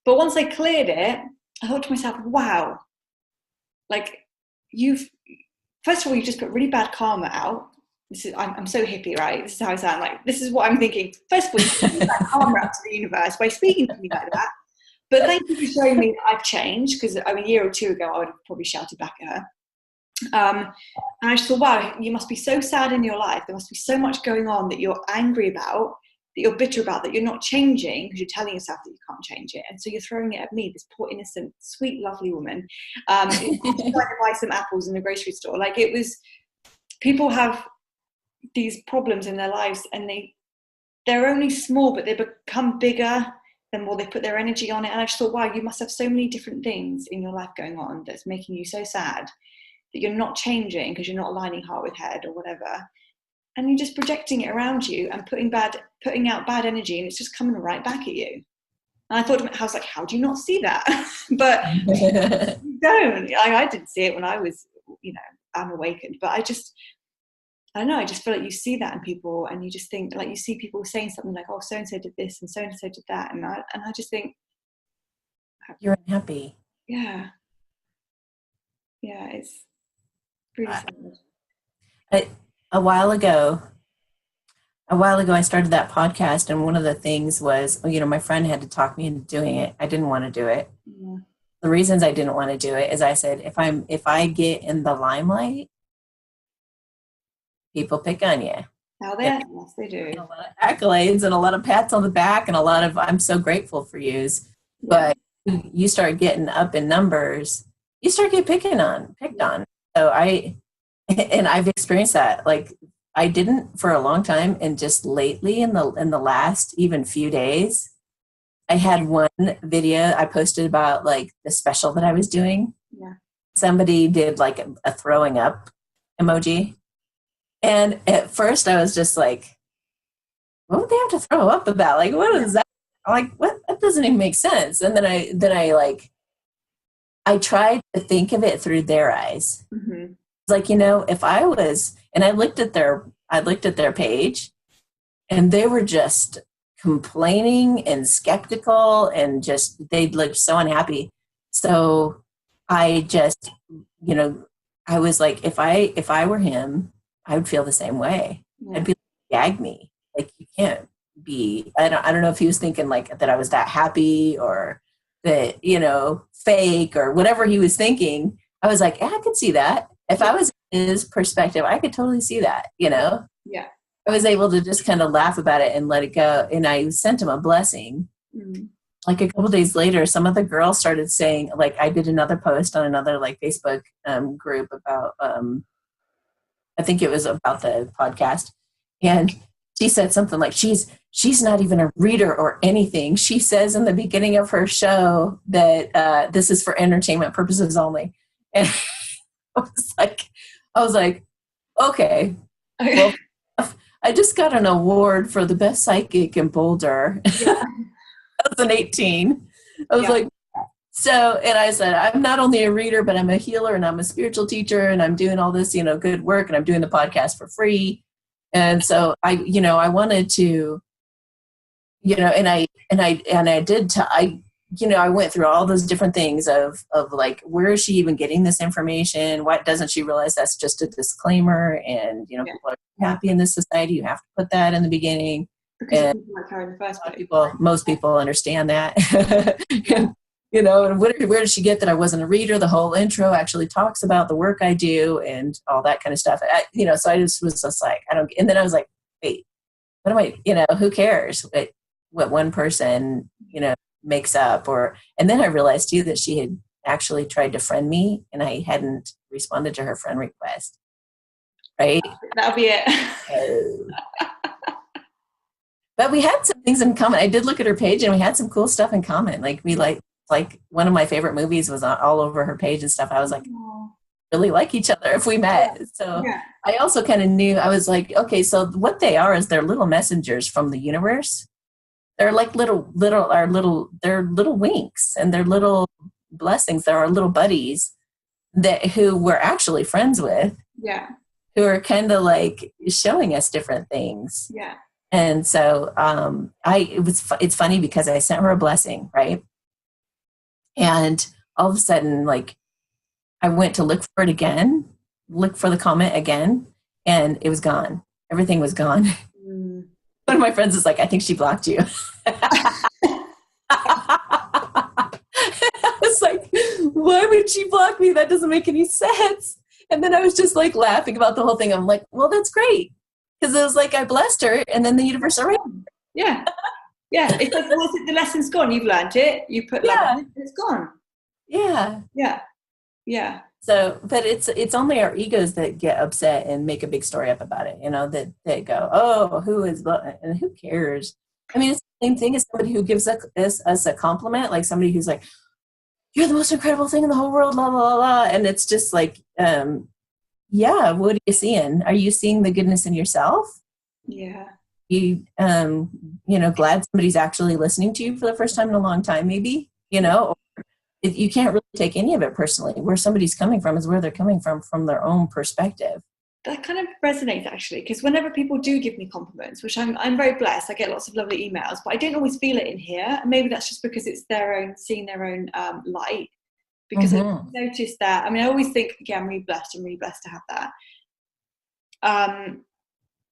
But once I cleared it, I thought to myself, wow, like first of all, you just put really bad karma out. I'm so hippie, right? This is how I sound. Like, this is what I'm thinking. First of all, you put really bad karma out to the universe by speaking to me like that. But thank you for showing me that I've changed, because a year or two ago, I would have probably shouted back at her. And I just thought, wow, you must be so sad in your life. There must be so much going on that you're angry about, that you're bitter about, that you're not changing because you're telling yourself that you can't change it. And so you're throwing it at me, this poor, innocent, sweet, lovely woman, trying to buy some apples in the grocery store. Like, it was, people have these problems in their lives and they're only small, but they become bigger the more they put their energy on it. And I just thought, wow, you must have so many different things in your life going on that's making you so sad that you're not changing because you're not aligning heart with head or whatever. And you're just projecting it around you and putting out bad energy, and it's just coming right back at you. And I thought, I was like, how do you not see that? But you don't. I didn't see it when I was, unawakened. But I don't know, I just feel like you see that in people, and you just think, like, you see people saying something like, oh, so-and-so did this and so-and-so did that. And I just think, you're unhappy. Yeah. Yeah, it's pretty sad. A while ago, I started that podcast, and one of the things was, my friend had to talk me into doing it. I didn't want to do it. Yeah. The reasons I didn't want to do it is I said, if I get in the limelight, people pick on you. Now yes, they do. A lot of accolades and a lot of pats on the back and a lot of I'm so grateful for yous. But you start getting up in numbers, you start getting picked on. So I've experienced that. Like, I didn't for a long time, and just lately in the last even few days, I had one video I posted about, like, the special that I was doing. Yeah. Somebody did like a throwing up emoji. And at first I was just like, what would they have to throw up about? Like, what is that? Like, what? That doesn't even make sense. And then I tried to think of it through their eyes. Mm-hmm. It's like, if I was, and I looked at their page, and they were just complaining and skeptical, and just, they looked so unhappy. So I just, I was like, if I were him, I would feel the same way. Yeah. I'd be like, gag me. Like, you can't be, I don't know if he was thinking like that I was that happy, or that, fake, or whatever he was thinking. I was like, I could see that. If I was in his perspective, I could totally see that, Yeah. I was able to just kind of laugh about it and let it go. And I sent him a blessing. Mm-hmm. like a couple days later, some of the girls started saying, like, I did another post on another like Facebook group about, I think it was about the podcast, and she said something like, she's not even a reader or anything. She says in the beginning of her show that this is for entertainment purposes only, and I was like, okay, well, I just got an award for the best psychic in Boulder. Yeah. 2018. I was like, so, and I said, I'm not only a reader, but I'm a healer and I'm a spiritual teacher and I'm doing all this, good work, and I'm doing the podcast for free. And so I wanted to, I went through all those different things of like, where is she even getting this information? Why doesn't she realize that's just a disclaimer? And, people are happy in this society. You have to put that in the beginning. Because people like her in the first place. Most people understand that. And, and where did she get that I wasn't a reader? The whole intro actually talks about the work I do and all that kind of stuff. So I just was just like, and then I was like, wait, what am I, who cares what one person, makes up, and then I realized too that she had actually tried to friend me and I hadn't responded to her friend request. Right? That'll be it. But we had some things in common. I did look at her page and we had some cool stuff in common. Like we like one of my favorite movies was all over her page and stuff. I was like, really like each other if we met. So I also kind of knew, I was like, okay, so what they are is they're little messengers from the universe. They're like little winks, and they're little blessings. They're our little buddies who we're actually friends with. Yeah. Who are kind of like showing us different things. Yeah. And so it's funny because I sent her a blessing, right? And all of a sudden, like, I went to look for it again, look for the comment again, and it was gone. Everything was gone. One of my friends is like, I think she blocked you. I was like, why would she block me? That doesn't make any sense. And then I was just like laughing about the whole thing. I'm like, well, that's great. Because it was like I blessed her, and then the universe around. Yeah. Yeah. It's like, the lesson's gone. You've learned it. You put love in it, it's gone. Yeah. Yeah. Yeah. So, but it's only our egos that get upset and make a big story up about it, that they go, oh, who is, and who cares? I mean, it's the same thing as somebody who gives us a compliment, like somebody who's like, you're the most incredible thing in the whole world, blah, blah, blah, blah. And it's just like, what are you seeing? Are you seeing the goodness in yourself? Yeah. You, glad somebody's actually listening to you for the first time in a long time, maybe, or you can't really take any of it personally. Where somebody's coming from is where they're coming from their own perspective. That kind of resonates actually, because whenever people do give me compliments, which I'm very blessed, I get lots of lovely emails, but I don't always feel it in here. And maybe that's just because it's seeing their own light. Because I noticed that, I always think, I'm really blessed to have that.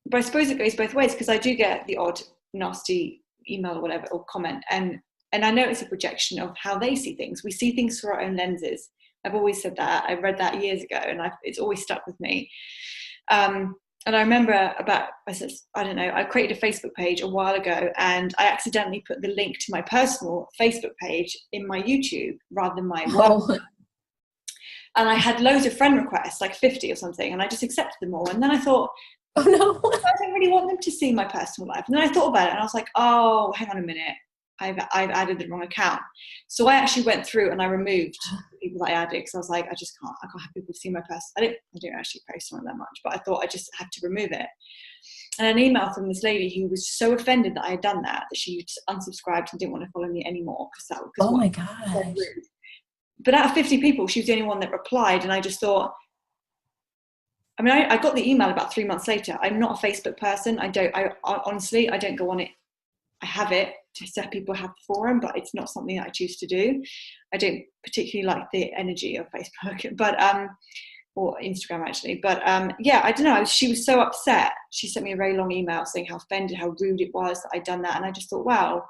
But I suppose it goes both ways, because I do get the odd nasty email or whatever, or comment, and I know it's a projection of how they see things. We see things through our own lenses. I've always said that. I read that years ago, and it's always stuck with me. And I remember I created a Facebook page a while ago, and I accidentally put the link to my personal Facebook page in my YouTube rather than my work. And I had loads of friend requests, like 50 or something, and I just accepted them all. And then I thought, oh no, I don't really want them to see my personal life. And then I thought about it, and I was like, oh, hang on a minute. I've added the wrong account. So I actually went through and I removed the people that I added, because I was like, I can't have people see my person. I don't actually post on it that much, but I thought I just had to remove it. And an email from this lady who was so offended that I had done that she just unsubscribed and didn't want to follow me anymore. My God. But out of 50 people, she was the only one that replied. And I just thought, I got the email about 3 months later. I'm not a Facebook person. Honestly, I don't go on it. I have it to set people have the forum, but it's not something that I choose to do. I don't particularly like the energy of Facebook, but or Instagram actually. But I don't know. She was so upset. She sent me a very long email saying how offended, how rude it was that I'd done that, and I just thought, wow.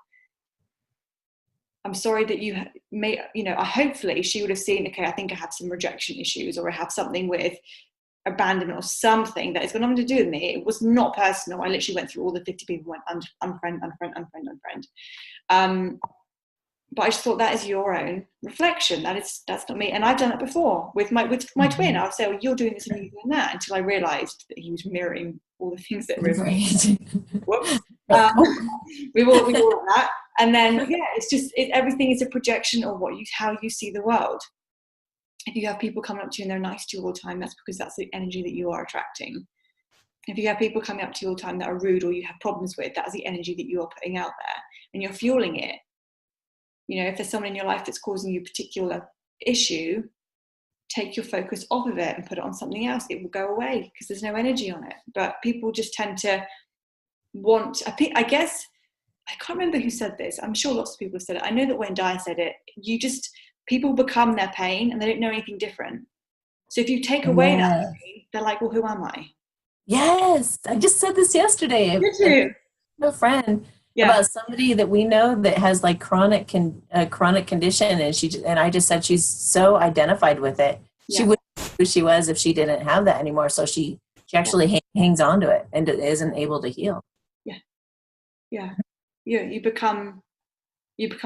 I'm sorry that you may, hopefully she would have seen, okay, I think I have some rejection issues, or I have something with abandonment or something that has got nothing to do with me. It was not personal. I literally went through all the 50 people, went unfriend. but I just thought that is your own reflection. That's not me. And I've done it before with my twin. I'll say, well, you're doing this and you're doing that, until I realized that he was mirroring all the things that were in me. Whoops. We've all done that. And then it's just everything is a projection of how you see the world. If you have people coming up to you and they're nice to you all the time, that's because that's the energy that you are attracting. If you have people coming up to you all the time that are rude or you have problems with, that's the energy that you are putting out there, and you're fueling it. You know, if there's someone in your life that's causing you a particular issue, take your focus off of it and put it on something else. It will go away because there's no energy on it. But people just tend to I guess, I can't remember who said this. I'm sure lots of people have said it. I know that when Di said it, people become their pain and they don't know anything different. So if you take away that pain, they're like, well, who am I? Yes. I just said this yesterday. Did you? A friend about somebody that we know that has like chronic condition, and I just said she's so identified with it. She wouldn't know who she was if she didn't have that anymore. So she actually hangs on to it and isn't able to heal. You become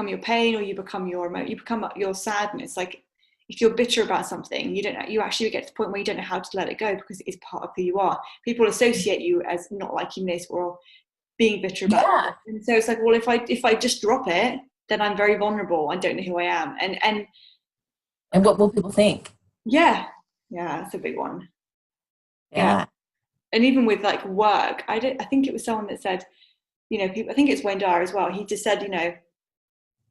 your pain, or you become your sadness. Like if you're bitter about something, you actually get to the point where you don't know how to let it go because it is part of who you are. People associate you as not liking this or being bitter about it. And so it's like, well, if I just drop it, then I'm very vulnerable. I don't know who I am. And what will people think? Yeah, that's a big one. Yeah. And even with like work, I think it was someone that said, you know, I think it's Wayne Dyer as well. He just said, you know,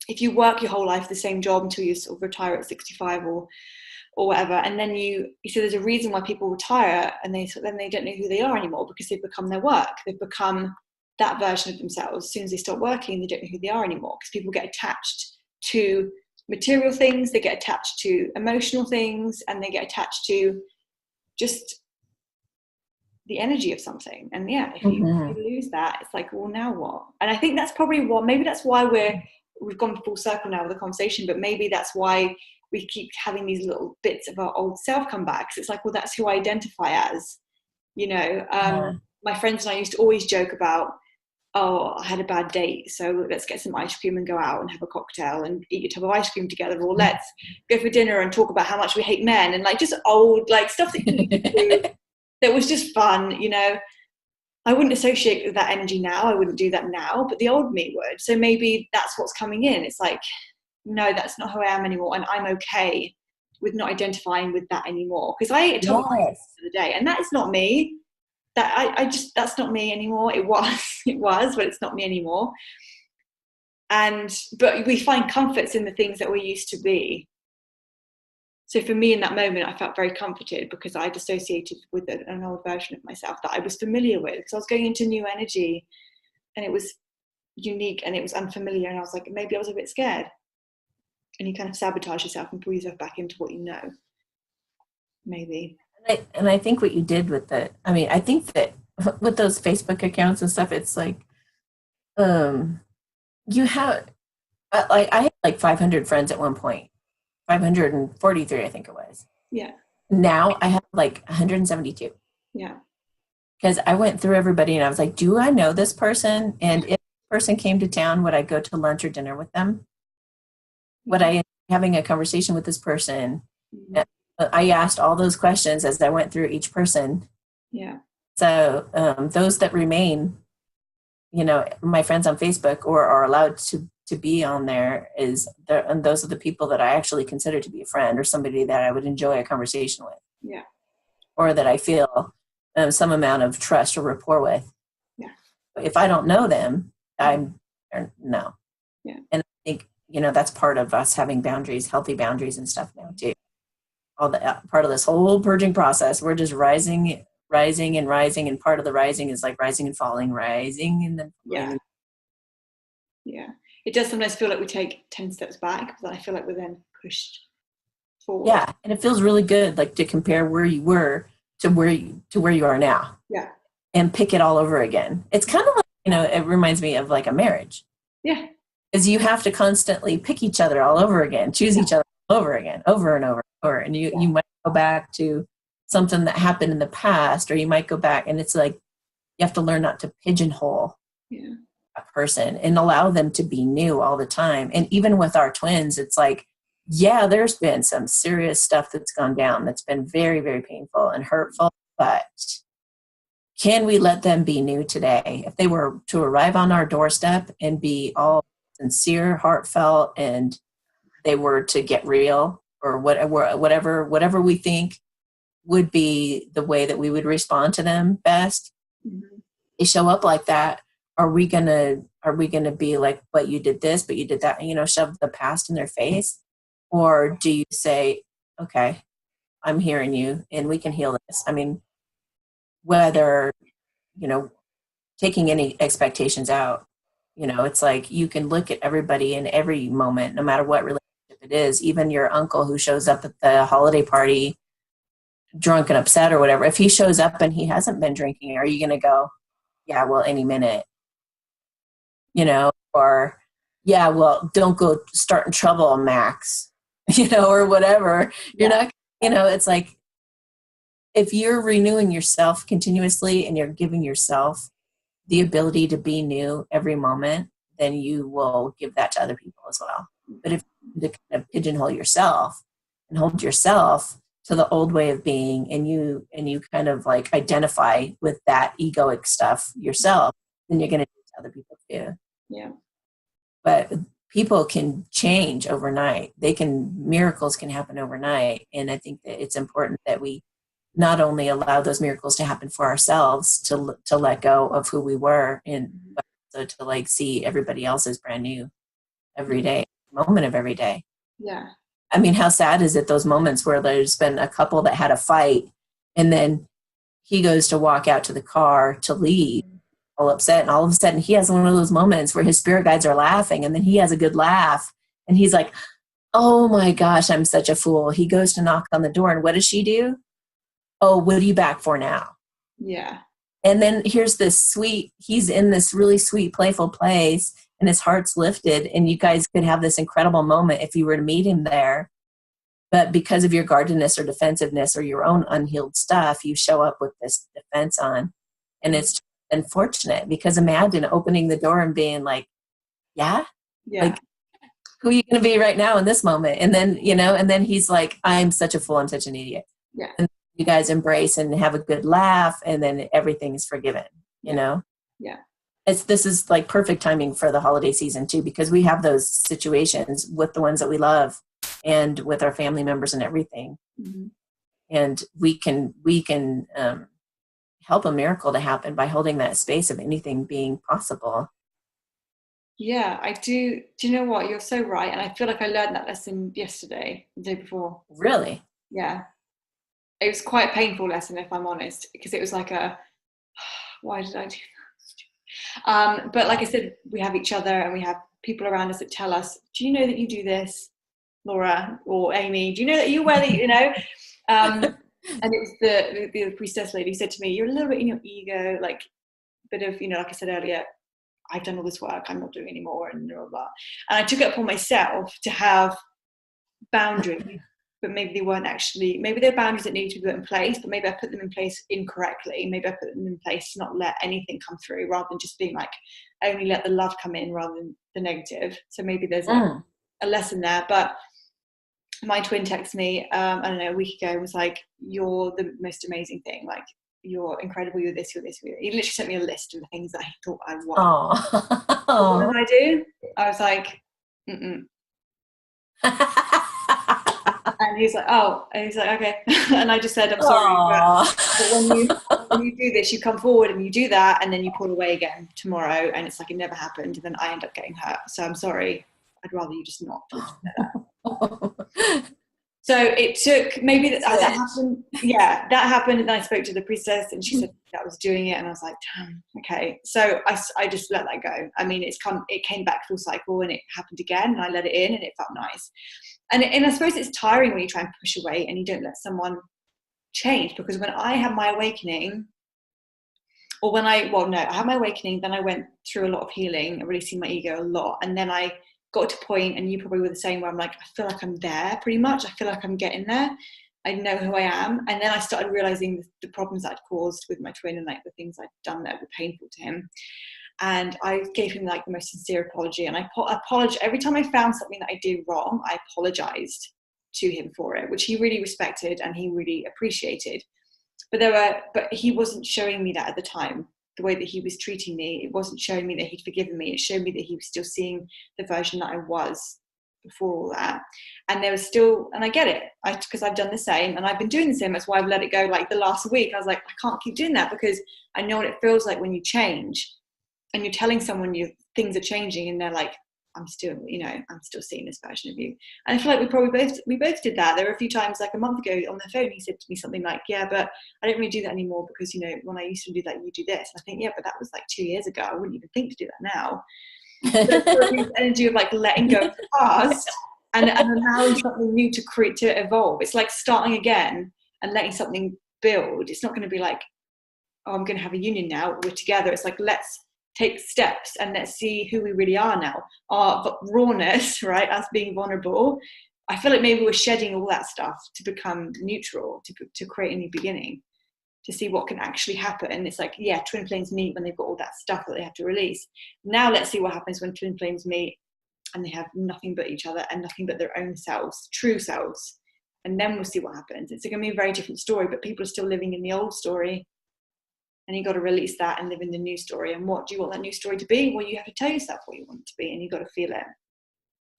if you work your whole life the same job until you sort of retire at 65 or whatever, and then he said there's a reason why people retire and then they don't know who they are anymore, because they've become their work. They've become that version of themselves. As soon as they stop working, they don't know who they are anymore, because people get attached to material things, they get attached to emotional things, and they get attached to just the energy of something. And if you lose that, it's like, well, now what? And I think that's probably maybe that's why we've gone full circle now with the conversation, but maybe that's why we keep having these little bits of our old self come back. Because it's like, well, that's who I identify as, you know. My friends and I used to always joke about, oh, I had a bad date, so let's get some ice cream and go out and have a cocktail and eat a tub of ice cream together, or let's go for dinner and talk about how much we hate men, and like just old like stuff that you do that was just fun, you know. I wouldn't associate with that energy now. I wouldn't do that now, but the old me would. So maybe that's what's coming in. It's like, no, that's not who I am anymore, and I'm okay with not identifying with that anymore, because I ate a ton of the day, and that is not me. That's not me anymore. It was, but it's not me anymore. But we find comforts in the things that we used to be. So for me in that moment, I felt very comforted because I'd associated with an old version of myself that I was familiar with, because I was going into new energy and it was unique and it was unfamiliar, and I was like, maybe I was a bit scared. And you kind of sabotage yourself and pull yourself back into what you know, maybe. And I think what you did with I think that with those Facebook accounts and stuff, it's like, you have, like, I had like 500 friends at one point, 543, I think it was. Yeah. Now I have like 172. Yeah. Because I went through everybody and I was like, do I know this person? And if this person came to town, would I go to lunch or dinner with them? Would I having a conversation with this person? Mm-hmm. I asked all those questions as I went through each person. Yeah. So those that remain, you know, my friends on Facebook or are allowed to be on there, and those are the people that I actually consider to be a friend or somebody that I would enjoy a conversation with. Yeah. Or that I feel some amount of trust or rapport with. Yeah. If I don't know them, no. Yeah. And I think, you know, that's part of us having boundaries, healthy boundaries and stuff now too. All the part of this whole purging process, we're just rising, and part of the rising is like rising and falling, rising and then falling. Yeah. It does sometimes feel like we take 10 steps back, but I feel like we're then pushed forward. Yeah, and it feels really good, like to compare where you were to where you are now. Yeah. And pick it all over again. It's kind of like, you know, it reminds me of like a marriage. Yeah. Because you have to constantly pick each other all over again, choose each other all over again, over and over and over. And you might go back to something that happened in the past, or you might go back, and it's like you have to learn not to pigeonhole that person and allow them to be new all the time. And even with our twins, it's like, yeah, there's been some serious stuff that's gone down that's been very, very painful and hurtful, but can we let them be new today? If they were to arrive on our doorstep and be all sincere, heartfelt, and they were to get real, or whatever we think would be the way that we would respond to them best, they show up like that, are we gonna be like, but you did this, but you did that, shove the past in their face? Or do you say, okay, I'm hearing you and we can heal this? I mean, whether, taking any expectations out, it's like you can look at everybody in every moment, no matter what relationship it is, even your uncle who shows up at the holiday party drunk and upset or whatever. If he shows up and he hasn't been drinking, are you going to go, yeah, well, any minute, or yeah, well, don't go start in trouble, Max, or whatever. You're not, it's like, if you're renewing yourself continuously and you're giving yourself the ability to be new every moment, then you will give that to other people as well. But if you kind of pigeonhole yourself and hold yourself to the old way of being, and you kind of like identify with that egoic stuff yourself, then you're going to do it to other people too. Yeah. But people can change overnight. Miracles can happen overnight. And I think that it's important that we not only allow those miracles to happen for ourselves, to let go of who we were, but also to like see everybody else as brand new every day, moment of every day. Yeah. I mean, how sad is it, those moments where there's been a couple that had a fight and then he goes to walk out to the car to leave, all upset, and all of a sudden he has one of those moments where his spirit guides are laughing, and then he has a good laugh and he's like, oh my gosh, I'm such a fool. He goes to knock on the door, and what does she do? Oh, what are you back for now? Yeah. And then here's he's in this really sweet, playful place, and his heart's lifted, and you guys could have this incredible moment if you were to meet him there. But because of your guardedness or defensiveness or your own unhealed stuff, you show up with this defense on. And it's unfortunate, because imagine opening the door and being like, yeah? Like, who are you going to be right now in this moment? And then, and then he's like, I'm such a fool. I'm such an idiot. Yeah. And you guys embrace and have a good laugh, and then everything is forgiven, Yeah. This is like perfect timing for the holiday season too, because we have those situations with the ones that we love and with our family members and everything. Mm-hmm. And we can help a miracle to happen by holding that space of anything being possible. Yeah, I do. Do you know what? You're so right. And I feel like I learned that lesson yesterday, the day before. Really? Yeah. It was quite a painful lesson, if I'm honest, because it was like why did I do that? But like I said, we have each other and we have people around us that tell us, do you know that you do this, Laura or Amy? Do you know that you wear that, and it was the priestess lady who said to me, you're a little bit in your ego, like a bit of, like I said earlier, I've done all this work, I'm not doing anymore, and blah, blah, blah. And I took it upon myself to have boundaries, but maybe they weren't actually, maybe they're boundaries that needed to be put in place, but maybe I put them in place incorrectly. Maybe I put them in place to not let anything come through, rather than just being like, only let the love come in rather than the negative. So maybe there's a lesson there. But my twin texted me, I don't know, a week ago, and was like, you're the most amazing thing. Like, you're incredible, you're this, you're this, you're this. He literally sent me a list of the things that I thought I want. What did I do? I was like, And he's like, oh, and he's like, okay. And I just said, I'm sorry, but when you do this, you come forward and you do that, and then you pull away again tomorrow, and it's like it never happened, and then I end up getting hurt. So I'm sorry. I'd rather you just not talk to that. So it took maybe that happened. Yeah, that happened, and then I spoke to the priestess, and she said that was doing it, and I was like, damn, okay. So I just let that go. I mean, it came back full cycle, and it happened again, and I let it in, and it felt nice. And I suppose it's tiring when you try and push away and you don't let someone change, because when I had my awakening, I had my awakening, then I went through a lot of healing, releasing my ego a lot, and then I got to a point, and you probably were the same, where I'm like, I feel like I'm there pretty much. I feel like I'm getting there. I know who I am. And then I started realizing the problems I'd caused with my twin, and like the things I'd done that were painful to him. And I gave him like the most sincere apology. And I apologized every time I found something that I did wrong. I apologized to him for it, which he really respected and he really appreciated. But he wasn't showing me that at the time. The way that he was treating me, it wasn't showing me that he'd forgiven me. It showed me that he was still seeing the version that I was before all that. And there was still, and I get it, because I've done the same and I've been doing the same. That's why I've let it go. Like the last week, I was like, I can't keep doing that, because I know what it feels like when you change and you're telling someone things are changing and they're like, I'm still seeing this version of you. And I feel like we both did that. There were a few times, like a month ago on the phone, he said to me something like, yeah, but I don't really do that anymore, because, when I used to do that, you do this. And I think, yeah, but that was like 2 years ago. I wouldn't even think to do that now. There's this energy of like letting go of the past and allowing something new to evolve. It's like starting again and letting something build. It's not going to be like, oh, I'm going to have a union now, we're together. It's like, let's take steps and let's see who we really are now. Our rawness, right, us being vulnerable. I feel like maybe we're shedding all that stuff to become neutral, to create a new beginning, to see what can actually happen. And it's like, yeah, twin flames meet when they've got all that stuff that they have to release. Now let's see what happens when twin flames meet and they have nothing but each other and nothing but their own selves, true selves. And then we'll see what happens. It's going to be a very different story, but people are still living in the old story. And you've got to release that and live in the new story. And what do you want that new story to be? Well, you have to tell yourself what you want it to be, and you've got to feel it.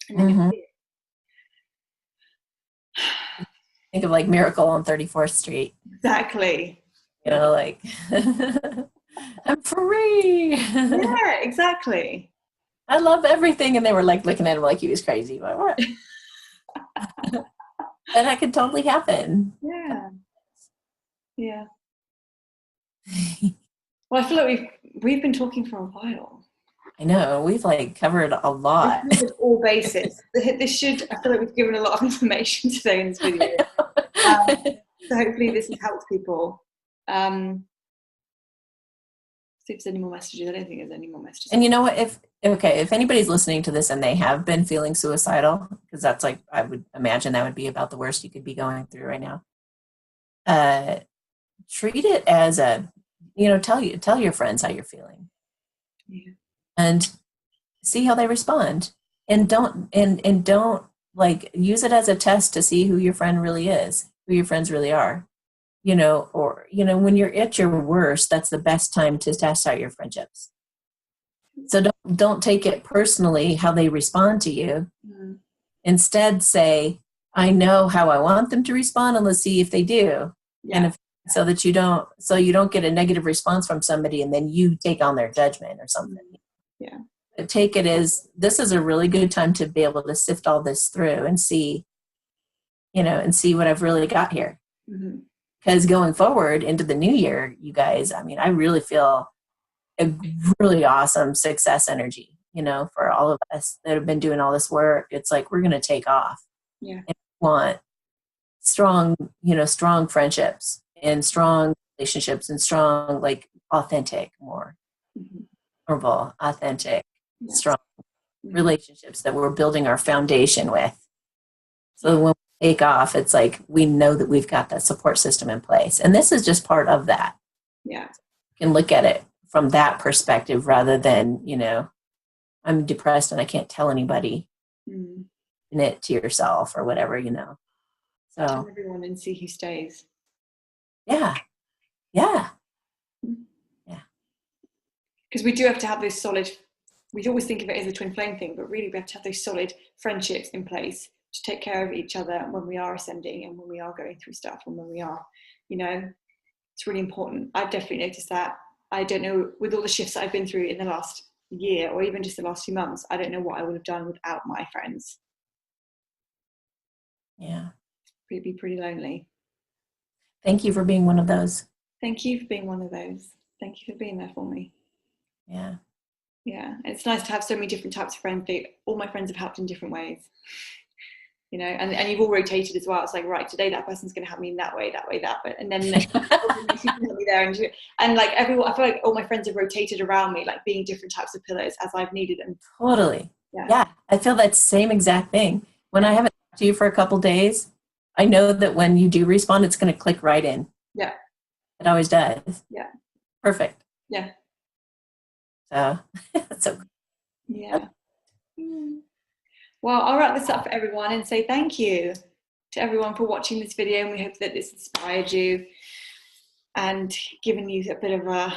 And then you'll see it. Think of like Miracle on 34th Street. Exactly. Like, I'm free. Yeah, exactly. I love everything. And they were like looking at him like he was crazy. Like, what? And that could totally happen. Yeah. Yeah. Well, I feel like we've been talking for a while. I know, we've like covered a lot. We've covered all bases. I feel like we've given a lot of information today in this video. So hopefully this has helped people. See if there's any more messages. I don't think there's any more messages. And you know what, if anybody's listening to this and they have been feeling suicidal, because that's like, I would imagine that would be about the worst you could be going through right now. Treat it as tell your friends how you're feeling, and see how they respond, and don't like use it as a test to see who your friend really is, who your friends really are, when you're at your worst, that's the best time to test out your friendships. So don't take it personally how they respond to you. Mm-hmm. Instead say, I know how I want them to respond, and let's see if they do. Yeah. And so that you don't get a negative response from somebody and then you take on their judgment or something. Yeah. But take it as, this is a really good time to be able to sift all this through and see what I've really got here. Because going forward into the new year, you guys, I really feel a really awesome success energy, for all of us that have been doing all this work. It's like, we're going to take off. Yeah. And we want strong friendships and strong relationships and strong, like authentic, more vulnerable, authentic, strong relationships that we're building our foundation with. So when we take off, it's like, we know that we've got that support system in place. And this is just part of that. Yeah. You can look at it from that perspective rather than, I'm depressed and I can't tell anybody. In it to yourself or whatever, So tell everyone and see who stays. Yeah. Because we do have to have those solid, we always think of it as a twin flame thing, but really we have to have those solid friendships in place to take care of each other when we are ascending and when we are going through stuff and when we are, it's really important. I've definitely noticed that. I don't know, with all the shifts that I've been through in the last year or even just the last few months, I don't know what I would have done without my friends. Yeah. It'd be pretty lonely. Thank you for being one of those. Thank you for being one of those. Thank you for being there for me. Yeah. Yeah. It's nice to have so many different types of friends. All my friends have helped in different ways. And you've all rotated as well. It's like, right, today that person's going to help me in that way, but and then next week help me there, and like everyone, I feel like all my friends have rotated around me, like being different types of pillars as I've needed them. Totally. Yeah. I feel that same exact thing. When I haven't talked to you for a couple days, I know that when you do respond, it's going to click right in. Yeah. It always does. Yeah. Perfect. Yeah. So, so Yeah. Well, I'll wrap this up for everyone and say thank you to everyone for watching this video, and we hope that this inspired you and given you a bit of a,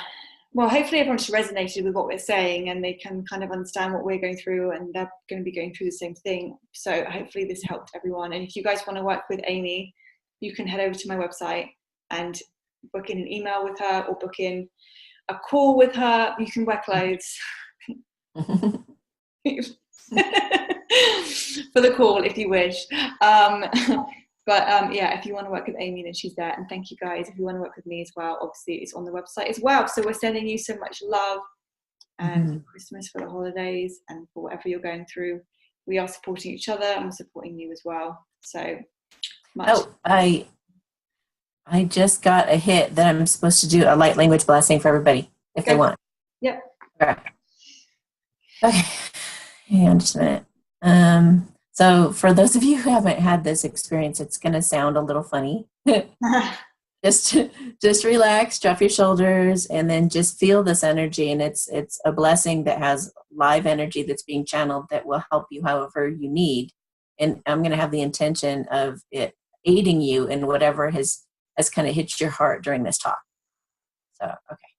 well, hopefully everyone just resonated with what we're saying and they can kind of understand what we're going through, and they're going to be going through the same thing. So hopefully this helped everyone. And if you guys want to work with Amy, you can head over to my website and book in an email with her or book in a call with her. You can wear clothes for the call if you wish. But yeah, if you want to work with Amy, then she's there. And thank you guys. If you want to work with me as well, obviously it's on the website as well. So we're sending you so much love and Christmas, for the holidays, and for whatever you're going through. We are supporting each other and we're supporting you as well. So much. Oh, I just got a hit that I'm supposed to do a light language blessing for everybody if they want. Yep. Okay. Hang on just a minute. So for those of you who haven't had this experience, it's going to sound a little funny. just relax, drop your shoulders, and then just feel this energy. And it's a blessing that has live energy that's being channeled that will help you however you need. And I'm going to have the intention of it aiding you in whatever has kind of hit your heart during this talk. So, okay.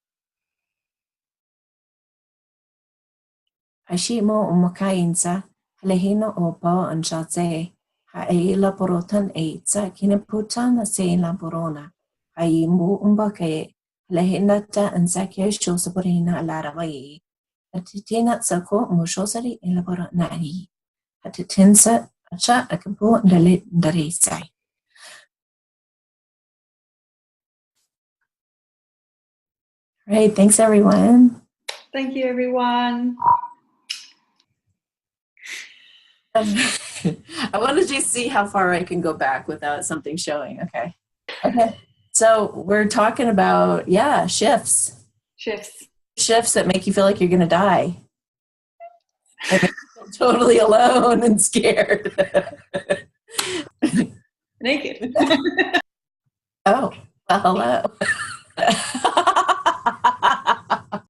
Hashimo umakainsa. Lehino opo and shate, hae laporotan eitza, kineputana se laporona, haimu umbake, lehinata and sakyo shosaporina laraway, atitina sako mushosari in laboranari, atitinsa, acha akapo dalit darisai. Right, thanks everyone. Thank you, everyone. I want to just see how far I can go back without something showing. Okay. So we're talking about, shifts that make you feel like you're going to die. And make you feel totally alone and scared. Naked. Oh, well, hello.